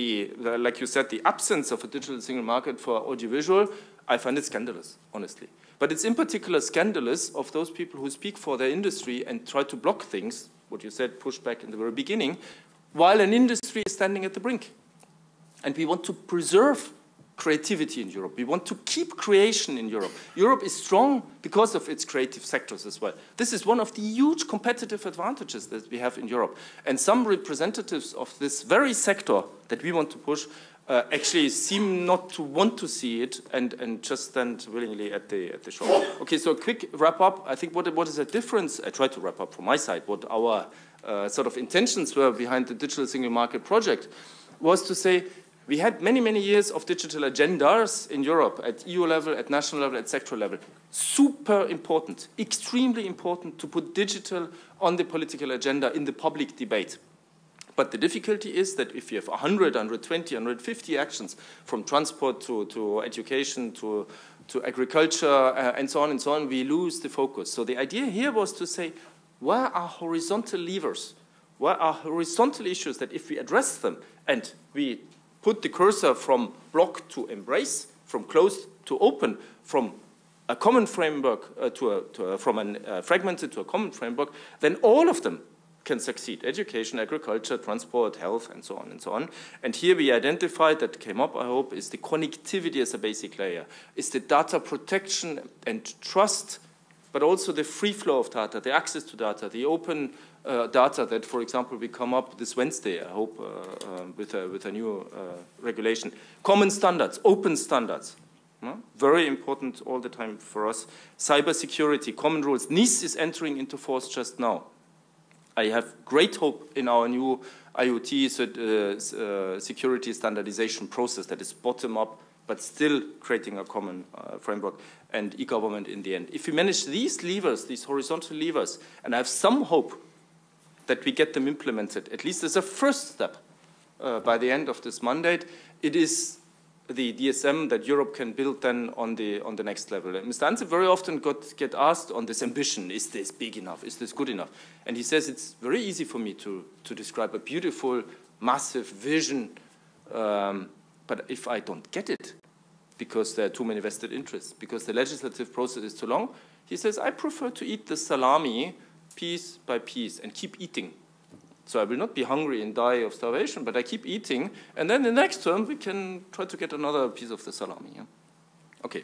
like you said, the absence of a digital single market for audiovisual, I find it scandalous, honestly. But it's in particular scandalous of those people who speak for their industry and try to block things, what you said, push back in the very beginning, while an industry is standing at the brink. And we want to preserve creativity in Europe. We want to keep creation in Europe. Europe is strong because of its creative sectors as well. This is one of the huge competitive advantages that we have in Europe. And some representatives of this very sector that we want to push actually seem not to want to see it and just stand willingly at the shore. Okay, so a quick wrap up. I think what is the difference? I tried to wrap up from my side what our sort of intentions were behind the Digital Single Market project was to say, we had many, many years of digital agendas in Europe at EU level, at national level, at sectoral level. Super important, extremely important to put digital on the political agenda in the public debate. But the difficulty is that if you have 100, 120, 150 actions from transport to education to agriculture and so on, we lose the focus. So the idea here was to say, where are horizontal levers? Where are horizontal issues that if we address them and we put the cursor from block to embrace, from closed to open, from a common framework from a fragmented to a common framework, then all of them can succeed. Education, agriculture, transport, health, and so on and so on. And here we identified, that came up, I hope, is the connectivity as a basic layer, is the data protection and trust, but also the free flow of data, the access to data, the open data that, for example, will come up this Wednesday, I hope, with a new regulation. Common standards, open standards. Very important all the time for us. Cybersecurity, common rules. NIS is entering into force just now. I have great hope in our new IoT security standardization process that is bottom-up, but still creating a common framework, and e-government in the end. If we manage these levers, these horizontal levers, and I have some hope that we get them implemented, at least as a first step by the end of this mandate, it is the DSM that Europe can build then on the next level. And Mr. Anze very often get asked on this ambition, is this big enough, is this good enough? And he says it's very easy for me to describe a beautiful, massive vision, but if I don't get it, because there are too many vested interests, because the legislative process is too long, he says, I prefer to eat the salami piece by piece and keep eating. So I will not be hungry and die of starvation, but I keep eating, and then the next term we can try to get another piece of the salami. Yeah? Okay.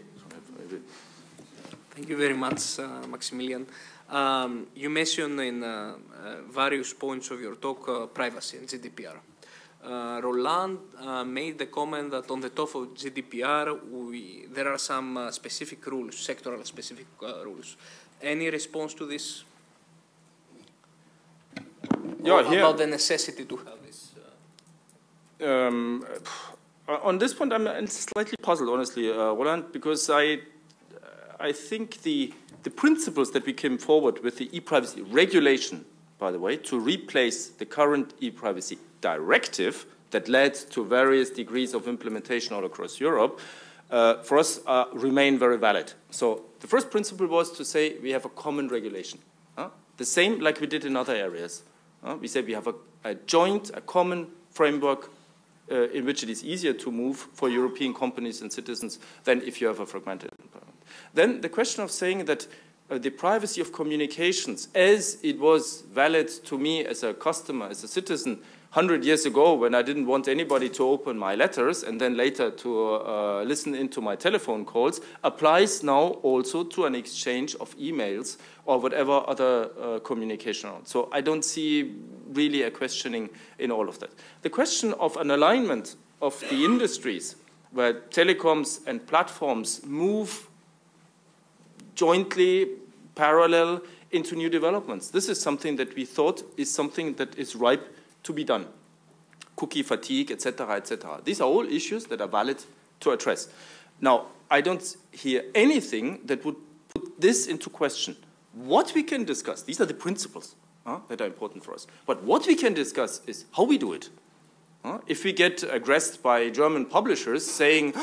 Thank you very much, Maximilian. You mentioned in various points of your talk privacy and GDPR. Roland made the comment that on the top of GDPR, there are some specific rules, sectoral specific rules. Any response to this? Yeah, about the necessity to have this? On this point, I'm slightly puzzled, honestly, Roland, because I think the principles that we came forward with the e-privacy regulation, by the way, to replace the current e-privacy directive that led to various degrees of implementation all across Europe, for us remain very valid. So the first principle was to say we have a common regulation. The same like we did in other areas. We said we have a joint, a common framework in which it is easier to move for European companies and citizens than if you have a fragmented environment. Then the question of saying that the privacy of communications, as it was valid to me as a customer, as a citizen, 100 years ago when I didn't want anybody to open my letters and then later to listen into my telephone calls, applies now also to an exchange of emails or whatever other communication around. So I don't see really a questioning in all of that. The question of an alignment of the industries where telecoms and platforms move jointly, parallel into new developments. This is something that we thought is something that is ripe to be done. Cookie fatigue, etc., etc. These are all issues that are valid to address. Now, I don't hear anything that would put this into question. What we can discuss, these are the principles that are important for us. But what we can discuss is how we do it. If we get aggressed by German publishers saying,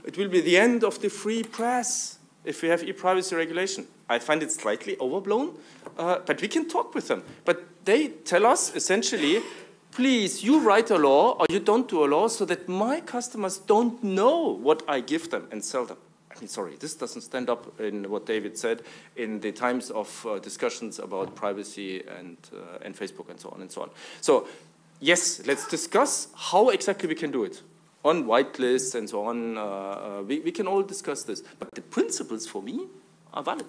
it will be the end of the free press if we have e-privacy regulation, I find it slightly overblown, but we can talk with them. But they tell us essentially, please, you write a law or you don't do a law so that my customers don't know what I give them and sell them. I mean, sorry, this doesn't stand up in what David said in the times of discussions about privacy and Facebook and so on and so on. So, yes, let's discuss how exactly we can do it. On whitelists and so on, we can all discuss this. But the principles for me are valid.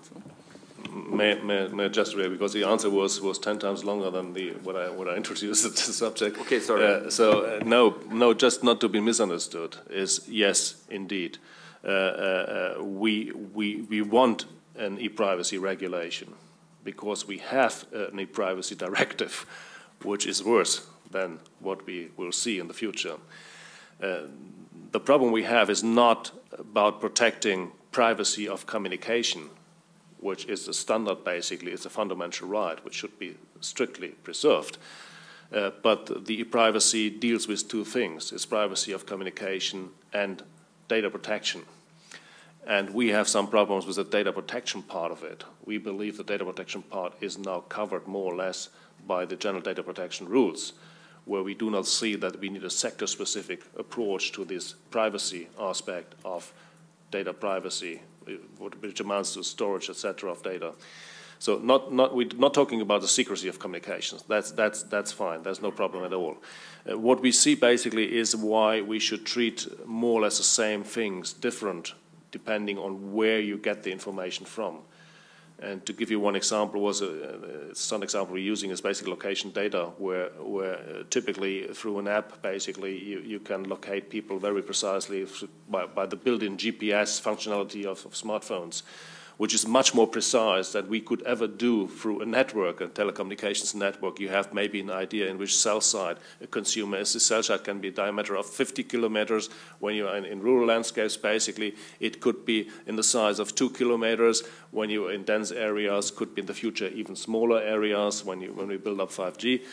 May I just react, because the answer was 10 times longer than what I introduced the subject. Okay, sorry. No, just not to be misunderstood, is yes, indeed. We want an e-privacy regulation because we have an e-privacy directive, which is worse than what we will see in the future. The problem we have is not about protecting privacy of communication, which is the standard basically, it's a fundamental right, which should be strictly preserved. But the e-privacy deals with two things. It's privacy of communication and data protection. And we have some problems with the data protection part of it. We believe the data protection part is now covered more or less by the general data protection rules, where we do not see that we need a sector-specific approach to this privacy aspect of data privacy, which amounts to storage, etc., of data. So we're not talking about the secrecy of communications. That's fine. There's no problem at all. What we see basically is why we should treat more or less the same things different depending on where you get the information from. And to give you one example, some example we're using is basic location data, where typically through an app, basically you can locate people very precisely by the built-in GPS functionality of smartphones, which is much more precise than we could ever do through a network, a telecommunications network. You have maybe an idea in which cell site a consumer is. The cell site can be a diameter of 50 kilometers. When you're in rural landscapes, basically, it could be in the size of 2 kilometers. When you're in dense areas, could be in the future even smaller areas when we build up 5G.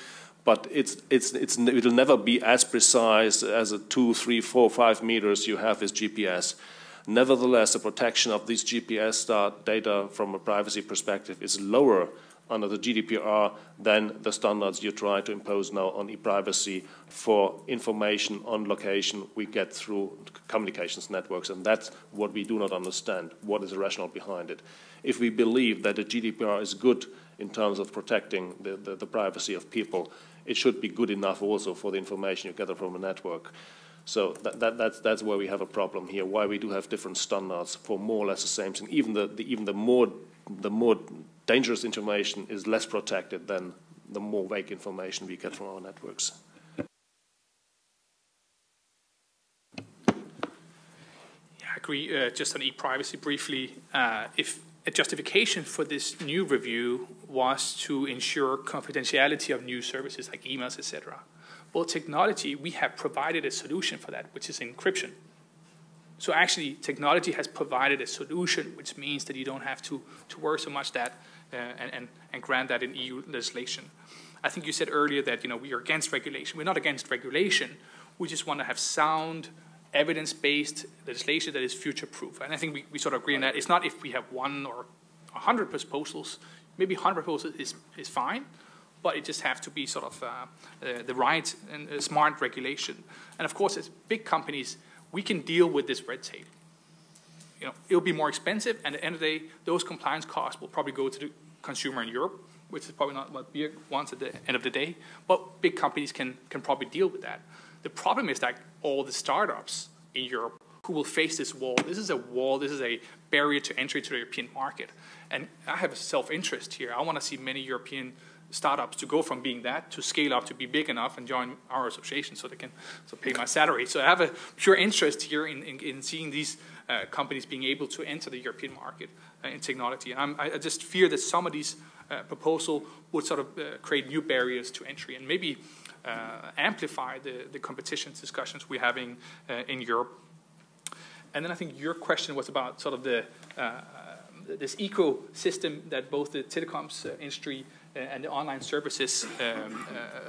But it'll never be as precise as a 2, 3, 4, 5 meters you have with GPS. Nevertheless, the protection of these GPS data from a privacy perspective is lower under the GDPR than the standards you try to impose now on e-privacy for information on location we get through communications networks. And that's what we do not understand. What is the rationale behind it? If we believe that the GDPR is good in terms of protecting the privacy of people, it should be good enough also for the information you gather from a network. So that's where we have a problem here. Why we do have different standards for more or less the same thing. Even the more dangerous information is less protected than the more vague information we get from our networks. Yeah, I agree. Just on e-privacy briefly, if a justification for this new review was to ensure confidentiality of new services like emails, etc. Well, technology, we have provided a solution for that, which is encryption. So actually, technology has provided a solution, which means that you don't have to worry so much that and grant that in EU legislation. I think you said earlier that we are against regulation. We're not against regulation. We just want to have sound, evidence-based legislation that is future-proof. And I think we sort of agree on that. It's not if we have 1 or 100 proposals. Maybe 100 proposals is fine. But it just has to be sort of the right and smart regulation. And of course, as big companies, we can deal with this red tape. It'll be more expensive, and at the end of the day, those compliance costs will probably go to the consumer in Europe, which is probably not what beer wants at the end of the day. But big companies can probably deal with that. The problem is that all the startups in Europe who will face this wall. This is a wall. This is a barrier to entry to the European market. And I have a self-interest here. I want to see many European startups to go from being that to scale up to be big enough and join our association so they can pay my salary. So I have a pure interest here in seeing these companies being able to enter the European market in technology. And I just fear that some of these proposals would sort of create new barriers to entry and maybe amplify the competition discussions we're having in Europe. And then I think your question was about sort of this ecosystem that both the telecoms industry and the online services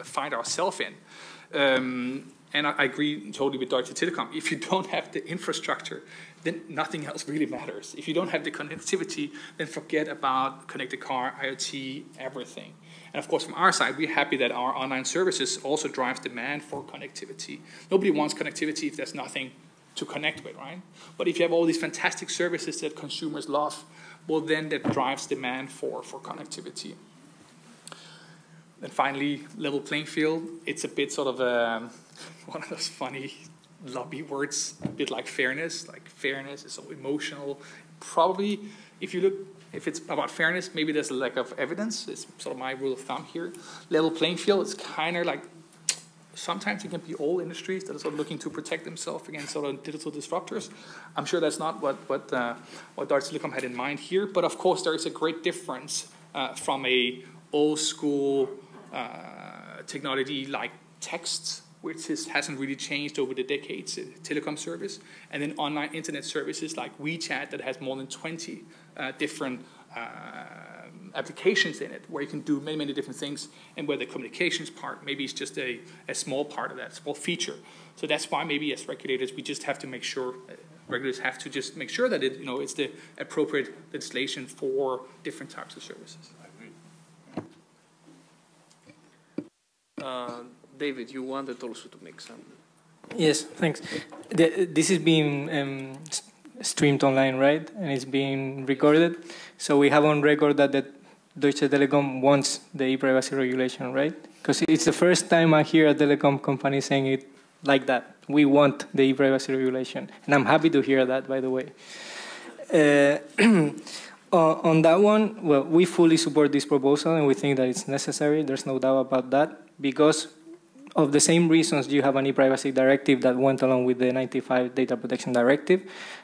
find ourselves in. And I agree totally with Deutsche Telekom. If you don't have the infrastructure, then nothing else really matters. If you don't have the connectivity, then forget about connected car, IoT, everything. And of course, from our side, we're happy that our online services also drives demand for connectivity. Nobody wants connectivity if there's nothing to connect with, right? But if you have all these fantastic services that consumers love, well, then that drives demand for connectivity. And finally, level playing field. It's a bit sort of one of those funny lobby words, a bit like fairness. Like fairness is so emotional. Probably, if it's about fairness, maybe there's a lack of evidence. It's sort of my rule of thumb here. Level playing field is kind of like, sometimes it can be all industries that are sort of looking to protect themselves against sort of digital disruptors. I'm sure that's not what Deutsche Telekom had in mind here, but of course there is a great difference from a old school technology like text, which hasn't really changed over the decades, telecom service, and then online internet services like WeChat that has more than 20 different applications in it, where you can do many, many different things, and where the communications part maybe is just a small part of that, small feature. So that's why maybe as regulators, we just have to make sure, regulators have to just make sure that it's the appropriate legislation for different types of services. David, you wanted also to make some. Yes, thanks. This is being streamed online, right? And it's being recorded. So we have on record that the Deutsche Telekom wants the e-privacy regulation, right? Because it's the first time I hear a telecom company saying it like that. We want the e-privacy regulation. And I'm happy to hear that, by the way. On that one, well, we fully support this proposal and we think that it's necessary. There's no doubt about that. Because of the same reasons you have an e-privacy directive that went along with the 95 Data Protection Directive,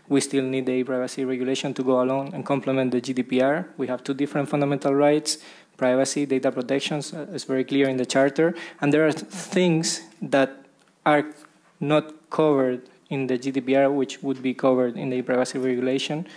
we still need the e-privacy regulation to go along and complement the GDPR. We have two different fundamental rights, privacy, data protections, it's very clear in the Charter, and there are things that are not covered in the GDPR, which would be covered in the e-privacy regulation.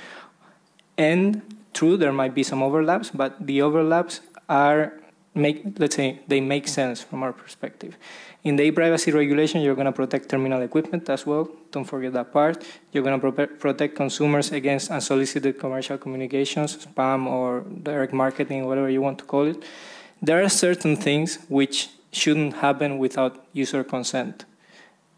And true, there might be some overlaps, but the overlaps are let's say they make sense from our perspective. In the e-privacy regulation, you're going to protect terminal equipment as well. Don't forget that part. You're going to protect consumers against unsolicited commercial communications, spam or direct marketing, whatever you want to call it. There are certain things which shouldn't happen without user consent.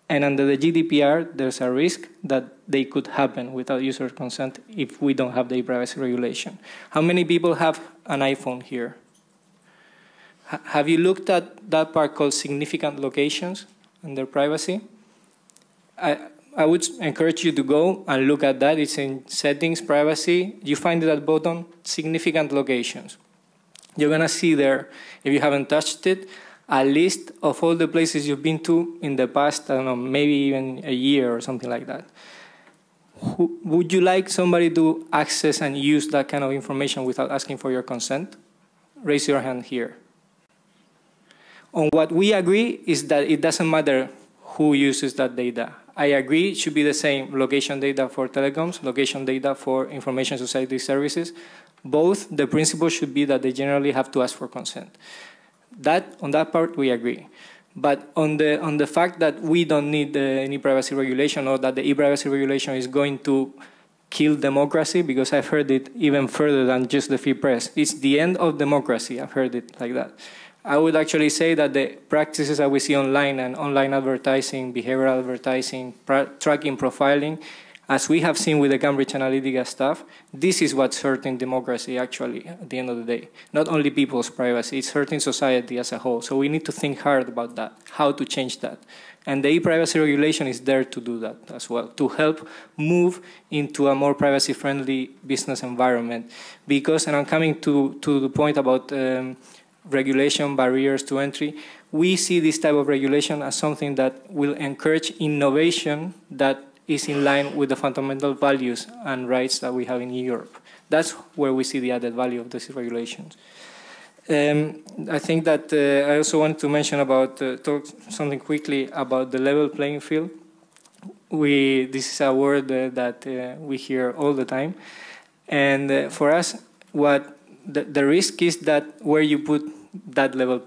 And under the GDPR, there's a risk that they could happen without user consent if we don't have the e-privacy regulation. How many people have an iPhone here? Have you looked at that part called significant locations under privacy? I would encourage you to go and look at that. It's in settings, privacy. You find it at bottom, significant locations. You're going to see there, if you haven't touched it, a list of all the places you've been to in the past, I don't know, maybe even a year or something like that. Would you like somebody to access and use that kind of information without asking for your consent? Raise your hand here. On what we agree is that it doesn't matter who uses that data. I agree it should be the same location data for telecoms, location data for information society services. Both, the principle should be that they generally have to ask for consent. On that part, we agree. But on the fact that we don't need any privacy regulation or that the e-privacy regulation is going to kill democracy, because I've heard it even further than just the free press. It's the end of democracy. I've heard it like that. I would actually say that the practices that we see online and online advertising, behavioral advertising, tracking, profiling, as we have seen with the Cambridge Analytica stuff, this is what's hurting democracy actually at the end of the day. Not only people's privacy, it's hurting society as a whole. So we need to think hard about that, how to change that. And the e-privacy regulation is there to do that as well, to help move into a more privacy-friendly business environment. Because, and I'm coming to the point about regulation, barriers to entry, we see this type of regulation as something that will encourage innovation that is in line with the fundamental values and rights that we have in Europe. That's where we see the added value of these regulations. I think that I also want to mention about, talk something quickly about the level playing field. This is a word that we hear all the time. And for us, what the risk is that where you put that level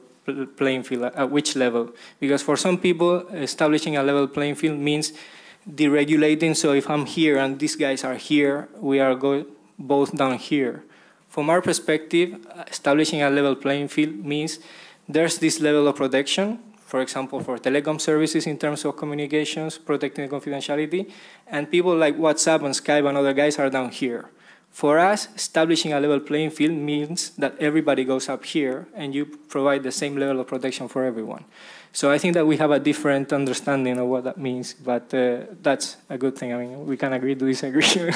playing field, at which level. Because for some people, establishing a level playing field means deregulating, so if I'm here and these guys are here, we are both down here. From our perspective, establishing a level playing field means there's this level of protection, for example, for telecom services in terms of communications, protecting the confidentiality, and people like WhatsApp and Skype and other guys are down here. For us, establishing a level playing field means that everybody goes up here and you provide the same level of protection for everyone. So I think that we have a different understanding of what that means, but that's a good thing. I mean, we can agree to disagree.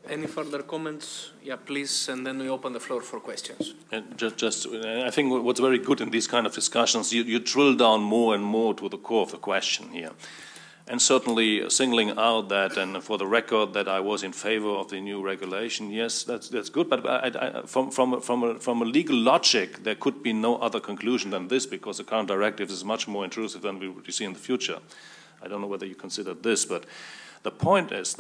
Any further comments? Yeah, please, and then we open the floor for questions. And I think what's very good in these kind of discussions, you drill down more and more to the core of the question here. And certainly singling out that, and for the record, that I was in favor of the new regulation, yes, that's good. But from a legal logic, there could be no other conclusion than this, because the current directive is much more intrusive than we would see in the future. I don't know whether you consider this, but the point is,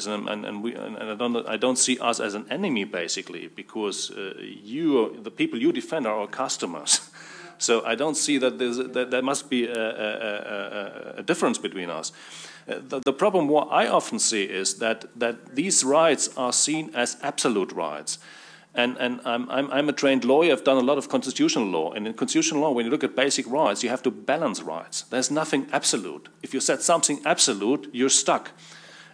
and I don't see us as an enemy basically, because the people you defend are our customers. So I don't see that there must be a difference between us. The problem what I often see is that these rights are seen as absolute rights. And I'm a trained lawyer. I've done a lot of constitutional law. And in constitutional law, when you look at basic rights, you have to balance rights. There's nothing absolute. If you set something absolute, you're stuck.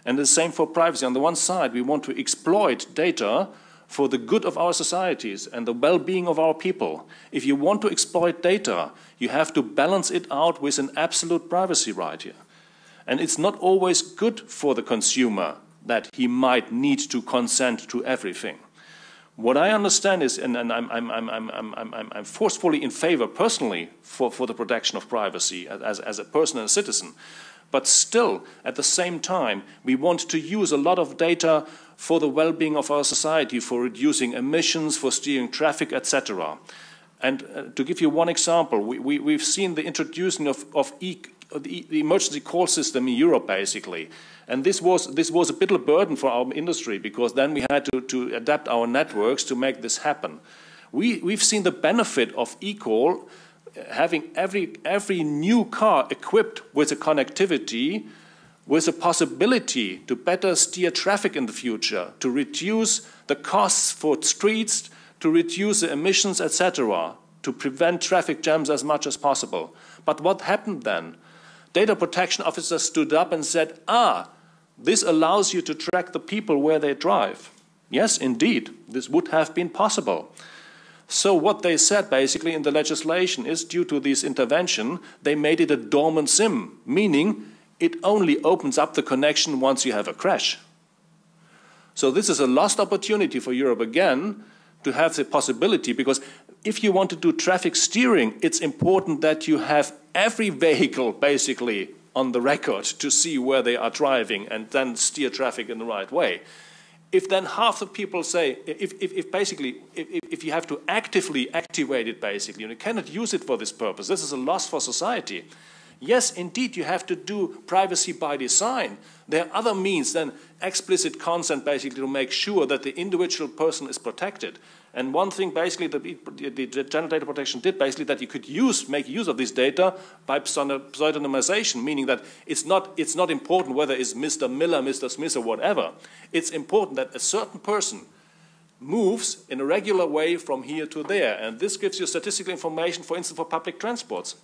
And the same for privacy. On the one side, we want to exploit data for the good of our societies and the well-being of our people, if you want to exploit data, you have to balance it out with an absolute privacy right here. And it's not always good for the consumer that he might need to consent to everything. What I understand is, and I'm forcefully in favor personally for the protection of privacy as a person and a citizen, but still, at the same time, we want to use a lot of data for the well-being of our society, for reducing emissions, for steering traffic, etc. And to give you one example, we've seen the introducing of the emergency call system in Europe, basically. And this was a bit of a burden for our industry, because then we had to adapt our networks to make this happen. We've seen the benefit of eCall, having every new car equipped with a connectivity, with a possibility to better steer traffic in the future, to reduce the costs for streets, to reduce the emissions, etc., to prevent traffic jams as much as possible. But what happened then? Data protection officers stood up and said, this allows you to track the people where they drive. Yes, indeed, this would have been possible. So what they said basically in the legislation is, due to this intervention, they made it a dormant SIM, meaning it only opens up the connection once you have a crash. So this is a lost opportunity for Europe again to have the possibility, because if you want to do traffic steering, it's important that you have every vehicle basically on the record to see where they are driving and then steer traffic in the right way. If then half the people say, if you have to actively activate it basically, and you cannot use it for this purpose, this is a loss for society. Yes, indeed, you have to do privacy by design. There are other means than explicit consent basically to make sure that the individual person is protected. And one thing basically the General Data Protection did basically, that you could make use of this data by pseudonymization, meaning that it's not important whether it's Mr. Miller, Mr. Smith, or whatever. It's important that a certain person moves in a regular way from here to there. And this gives you statistical information, for instance, for public transports,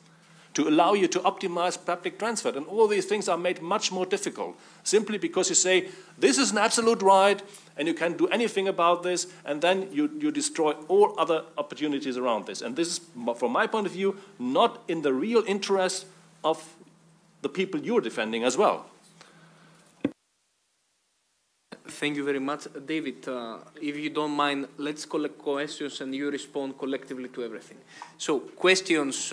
to allow you to optimize public transport. And all these things are made much more difficult, simply because you say, this is an absolute right, and you can't do anything about this, and then you destroy all other opportunities around this. And this is, from my point of view, not in the real interest of the people you're defending as well. Thank you very much. David, if you don't mind, let's collect questions and you respond collectively to everything. So, questions.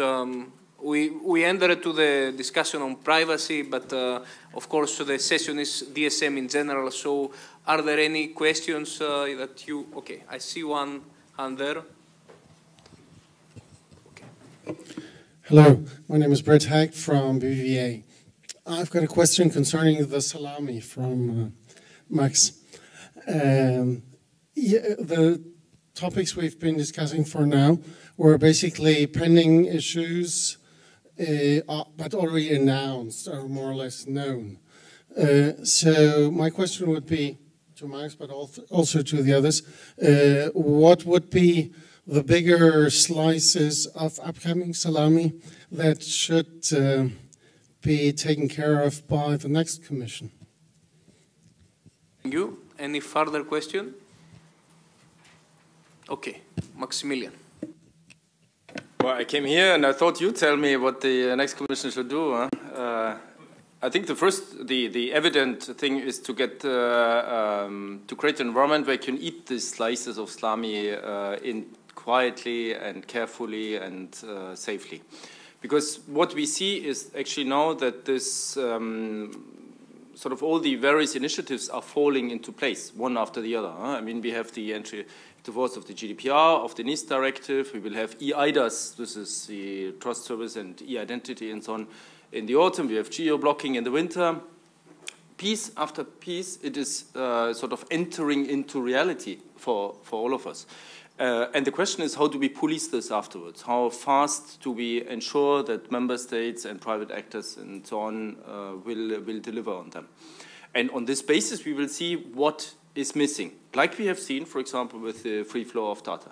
We entered to the discussion on privacy, but of course the session is DSM in general, so are there any questions that you... Okay, I see one hand there. Okay. Hello, my name is Brett Hack from BBVA. I've got a question concerning the salami from Max. The topics we've been discussing for now were basically pending issues, but already announced or more or less known. So my question would be to Max, but also to the others, what would be the bigger slices of upcoming salami that should be taken care of by the next Commission? Thank you. Any further question? Okay, Maximilian. Well, I came here and I thought you'd tell me what the next Commission should do. Huh? I think the evident thing is to get to create an environment where you can eat these slices of salami in quietly and carefully and safely. Because what we see is actually now that this sort of all the various initiatives are falling into place, one after the other. Huh? I mean, we have the entry into force of the GDPR, of the NIS directive. We will have e-IDAS, this is the trust service and e-identity and so on, in the autumn. We have geo-blocking in the winter. Piece after piece, it is sort of entering into reality for all of us. And the question is, how do we police this afterwards? How fast do we ensure that member states and private actors and so on will deliver on them? And on this basis, we will see what is missing, like we have seen, for example, with the free flow of data.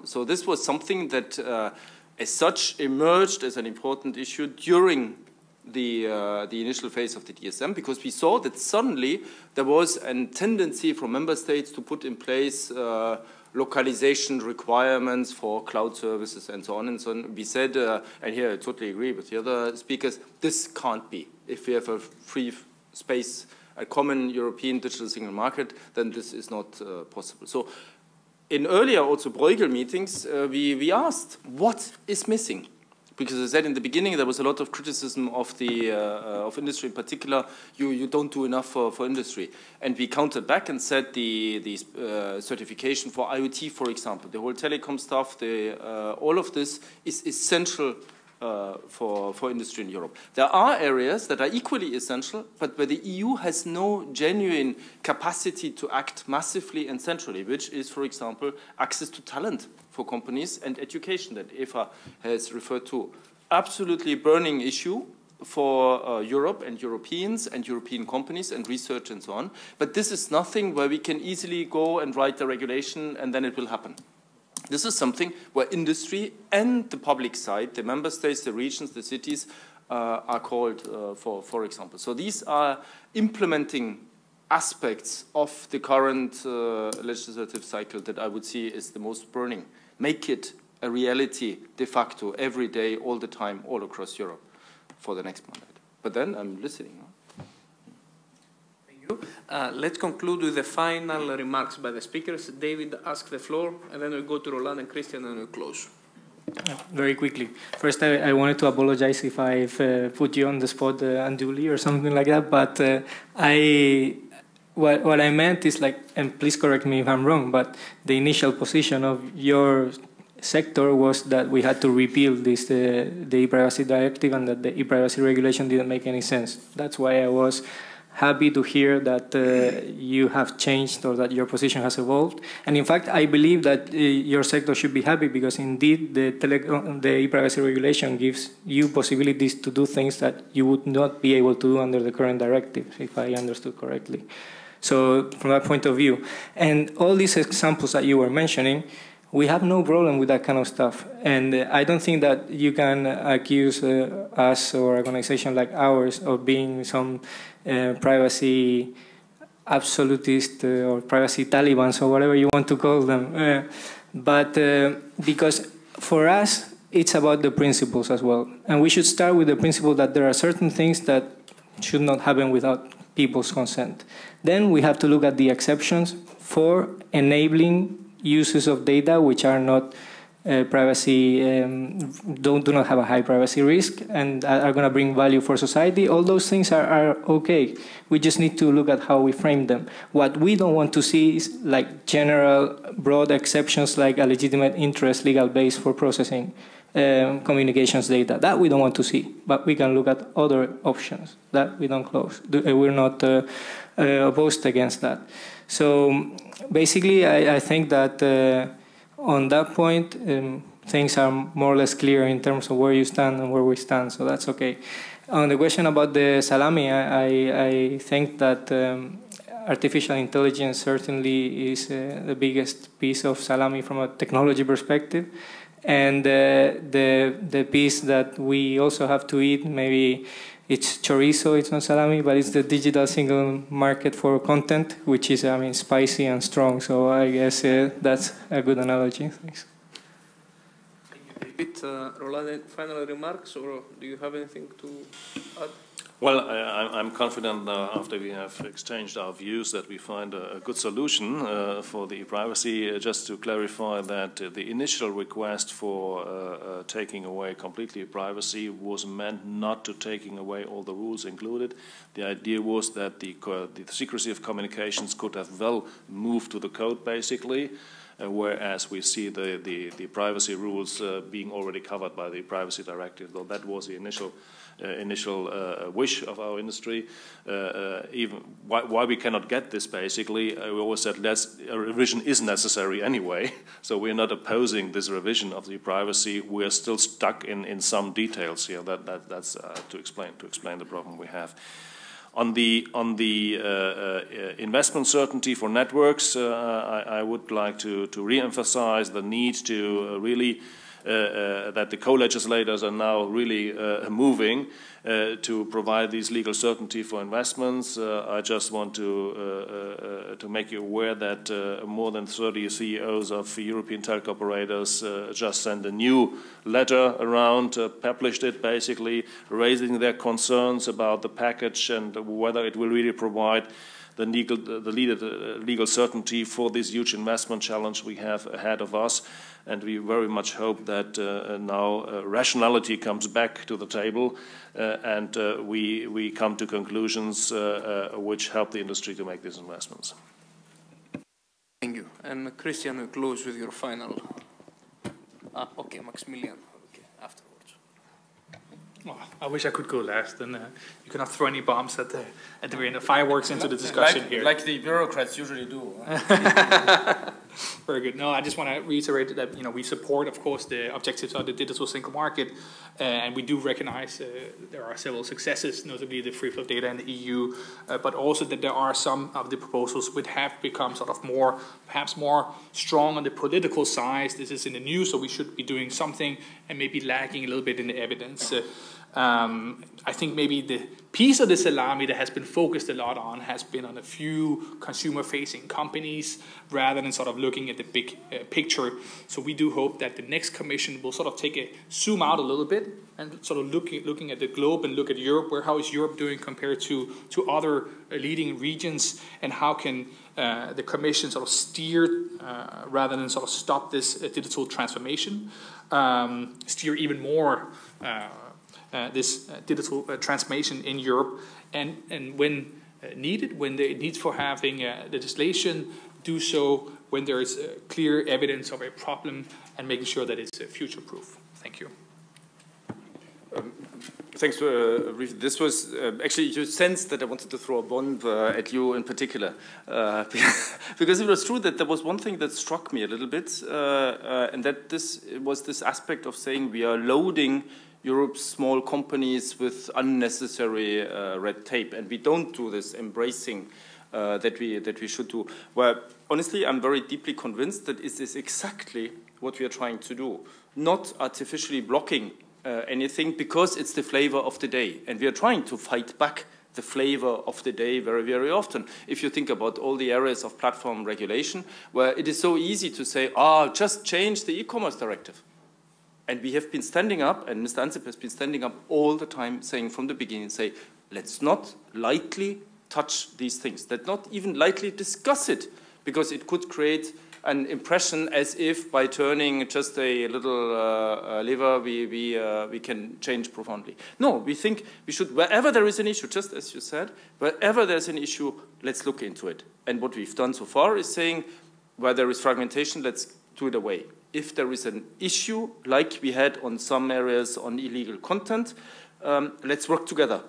So this was something that, as such, emerged as an important issue during the initial phase of the DSM, because we saw that suddenly there was a tendency from member states to put in place localization requirements for cloud services and so on and so on. We said, and here I totally agree with the other speakers, this can't be. If we have a free space, a common European digital single market, then this is not possible. So in earlier also Bruegel meetings, we asked, what is missing? Because as I said in the beginning, there was a lot of criticism of the of industry in particular. You don't do enough for industry, and we countered back and said the certification for IoT, for example, the whole telecom stuff, all of this is essential for industry in Europe. There are areas that are equally essential, but where the EU has no genuine capacity to act massively and centrally, which is, for example, access to talent for companies and education that Eva has referred to. Absolutely burning issue for Europe and Europeans and European companies and research and so on. But this is nothing where we can easily go and write the regulation and then it will happen. This is something where industry and the public side, the member states, the regions, the cities, are called for example. So these are implementing aspects of the current legislative cycle that I would see is the most burning. Make it a reality de facto every day, all the time, all across Europe for the next mandate. But then I'm listening. Thank you. Let's conclude with the final remarks by the speakers. David, ask the floor, and then we go to Roland and Christian, and we close. Very quickly. First, I wanted to apologize if I've put you on the spot unduly or something like that, but what I meant is like, and please correct me if I'm wrong, but the initial position of your sector was that we had to repeal this the e-privacy directive and that the e-privacy regulation didn't make any sense. That's why I was happy to hear that you have changed or that your position has evolved. And in fact, I believe that your sector should be happy because indeed the e-privacy regulation gives you possibilities to do things that you would not be able to do under the current directive, if I understood correctly. So from that point of view, and all these examples that you were mentioning, we have no problem with that kind of stuff. And I don't think that you can accuse us or an organization like ours of being some privacy absolutist or privacy Talibans or whatever you want to call them. But because for us, it's about the principles as well. And we should start with the principle that there are certain things that should not happen without people's consent. Then we have to look at the exceptions for enabling uses of data which are not privacy, do not have a high privacy risk and are going to bring value for society. All those things are okay. We just need to look at how we frame them. What we don't want to see is like general broad exceptions like a legitimate interest legal base for processing communications data. That we don't want to see, but we can look at other options that we don't close. We're not opposed against that. So basically, I think that on that point, things are more or less clear in terms of where you stand and where we stand, so that's okay. On the question about the salami, I think that artificial intelligence certainly is the biggest piece of salami from a technology perspective. And the piece that we also have to eat, maybe it's chorizo, it's not salami, but it's the digital single market for content, which is, I mean, spicy and strong. So I guess that's a good analogy. Thanks. Thank you, David. Roland, final remarks, or do you have anything to add? Well, I'm confident after we have exchanged our views that we find a good solution for the privacy. Just to clarify that the initial request for taking away completely privacy was meant not to taking away all the rules included. The idea was that the secrecy of communications could have well moved to the code basically. Whereas we see the privacy rules being already covered by the privacy directive. Though that was the initial wish of our industry. Even why we cannot get this basically, we always said a revision is necessary anyway. So we're not opposing this revision of the privacy. We are still stuck in some details here. That's to explain the problem we have. On the investment certainty for networks, I would like to re-emphasize the need to really that the co-legislators are now really moving to provide these legal certainty for investments. I just want to make you aware that more than 30 CEOs of European telco operators just sent a new letter around, published it basically, raising their concerns about the package and whether it will really provide the legal certainty for this huge investment challenge we have ahead of us. And we very much hope that now rationality comes back to the table and we come to conclusions which help the industry to make these investments. Thank you. And Christian, we close with your final. Okay, Maximilian. Okay, afterwards. Oh, I wish I could go last, and you cannot throw any bombs at the very end of fireworks into the discussion here. Like the bureaucrats usually do. Very good. No, I just want to reiterate that we support, of course, the objectives of the digital single market, and we do recognize there are several successes, notably the free flow data in the EU, but also that there are some of the proposals which have become sort of perhaps more strong on the political side. This is in the news, so we should be doing something, and maybe lagging a little bit in the evidence. I think maybe the piece of the salami that has been focused a lot on has been on a few consumer-facing companies rather than sort of looking at the big picture. So we do hope that the next commission will sort of zoom out a little bit and sort of looking at the globe and look at Europe, how is Europe doing compared to other leading regions, and how can the commission sort of steer rather than sort of stop this digital transformation, steer even more this digital transformation in Europe, and when needed, when there needs for having legislation, do so when there is clear evidence of a problem and making sure that it's future-proof. Thank you. Thanks for this was actually, you sensed that I wanted to throw a bomb at you in particular, because it was true that there was one thing that struck me a little bit, and that this was this aspect of saying we are loading Europe's small companies with unnecessary red tape, and we don't do this embracing that we should do. Well, honestly, I'm very deeply convinced that it is exactly what we are trying to do, not artificially blocking anything, because it's the flavor of the day, and we are trying to fight back the flavor of the day very, very often. If you think about all the areas of platform regulation, where it is so easy to say, just change the e-commerce directive. And we have been standing up, and Mr. Ansip has been standing up all the time, saying from the beginning, let's not lightly touch these things. Let's not even lightly discuss it, because it could create an impression as if by turning just a little lever, we can change profoundly. No, we think we should, wherever there is an issue, just as you said, wherever there's an issue, let's look into it. And what we've done so far is saying, where there is fragmentation, let's do it away. If there is an issue, like we had on some areas on illegal content, let's work together.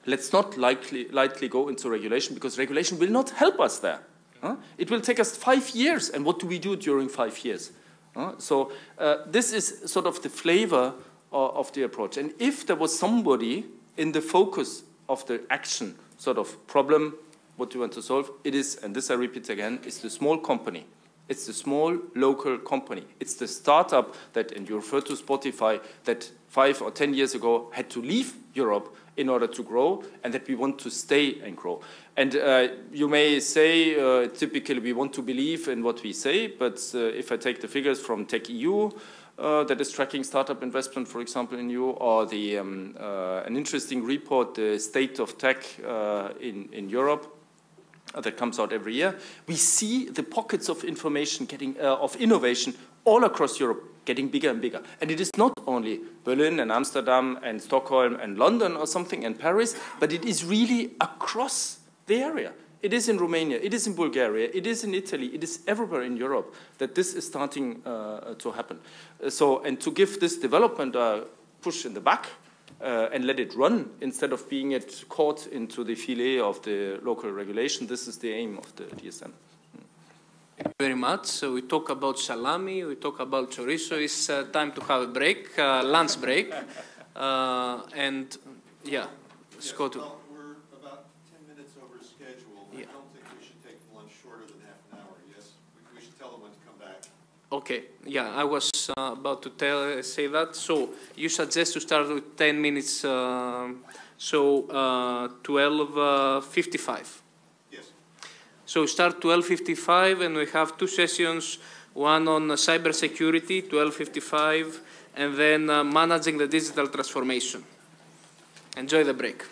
Let's not lightly go into regulation, because regulation will not help us there. It will take us 5 years, and what do we do during 5 years? So this is sort of the flavor of the approach. And if there was somebody in the focus of the action sort of problem, what do you want to solve? It is, and this I repeat again, is the small company. It's the small local company. It's the startup that, and you refer to Spotify, that 5 or 10 years ago had to leave Europe in order to grow, and that we want to stay and grow. And you may say, typically we want to believe in what we say, but if I take the figures from TechEU, that is tracking startup investment, for example, in EU, or the an interesting report, the State of Tech in Europe, that comes out every year, we see the pockets of information of innovation all across Europe getting bigger and bigger. And it is not only Berlin and Amsterdam and Stockholm and London or something and Paris, but it is really across the area. It is in Romania, it is in Bulgaria, it is in Italy, it is everywhere in Europe that this is starting to happen. And to give this development a push in the back, and let it run instead of being caught into the fillet of the local regulation. This is the aim of the DSM. Thank you very much. So we talk about salami, we talk about chorizo. It's time to have a break, lunch break. And yeah, let's go to... Well, we're about 10 minutes over schedule. Yeah. I don't think we should take lunch shorter than half an hour, yes? We should tell them when to come back. Okay, yeah, I was about to say that. So you suggest to start with 10 minutes, 12:55. Yes. So start 12:55, and we have two sessions, one on cybersecurity, 12:55, and then managing the digital transformation. Enjoy the break.